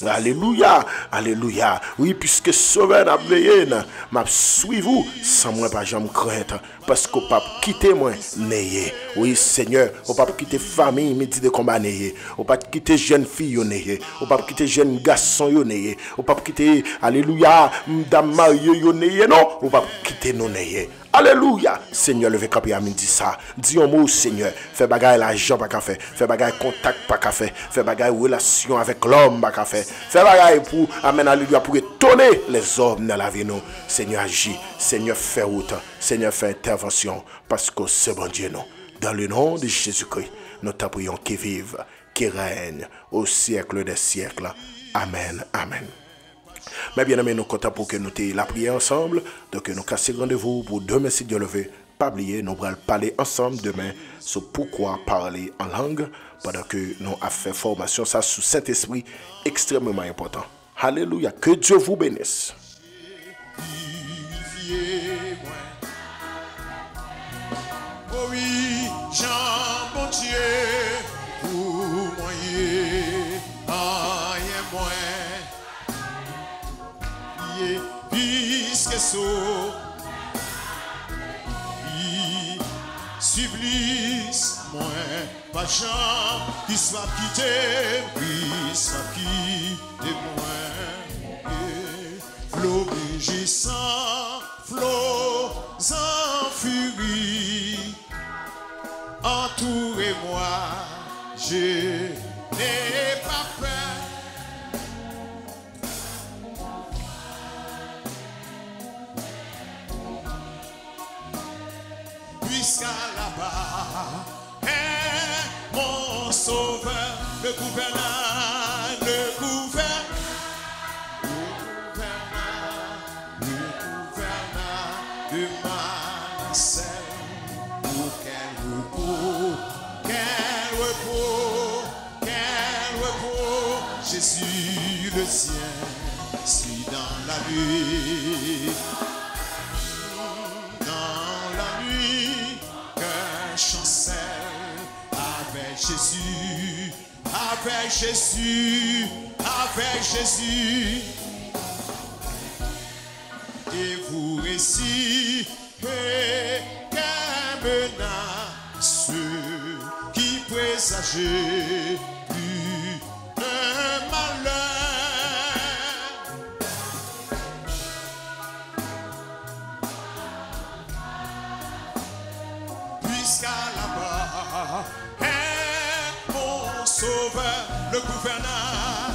Alléluia, alléluia. Oui, puisque sauveur n'a veillé, m'a suivi vous sans moi pas jamais crainte. Parce qu'on pas quitter moi, n'ayez. Oui, Seigneur, on pas quitter famille, midi de combat, n'ayez. On pas quitter jeune fille, n'ayez. On pas quitter jeune garçon, n'ayez. On pas quitter, alléluia, dame mariée, n'ayez. Non, on pas quitter nous, n'ayez. Alléluia. Seigneur, levez cap et amin dit ça. Dis un mot, Seigneur. Fais bagaille l'argent pas qu'à faire. Fais bagaille contact pas qu'à faire. Fais bagaille relation avec l'homme pas qu'à faire. Fais bagaille pour, amen, alléluia, pour étonner les hommes dans la vie nous. Seigneur, agis. Seigneur, fais route. Seigneur, fais intervention. Parce que c'est bon Dieu, non. Dans le nom de Jésus-Christ, nous te prions qui vive, qui règne au siècle des siècles. Amen. Amen. Mais bien aimé, nous comptons pour que nous ayons la prière ensemble. Donc nous cassons rendez-vous pour demain si Dieu le veut. Pas oublier, nous allons parler ensemble demain sur pourquoi parler en langue. Pendant que nous avons fait formation ça sous Saint-Esprit extrêmement important. Alléluia. Que Dieu vous bénisse.
Oh oui, Jean, bon Dieu, pour moi, rien moins. Puisque so supplice moins pas Jean qui soit quitté, puis soit quitté moins. Flot rugissant, flot en furie, entourez-moi, je n'ai pas peur. Puisqu'à là-bas est mon sauveur, le gouverneur, le gouverneur de Manasseh. Oh, quel repos, Jésus le sien, si dans la nuit. Chancelle avec Jésus, avec Jésus, avec Jésus. Et vous récitez qu'un menace qui présageait plus de malheur. Puisqu'à là-bas est mon sauveur, le gouverneur,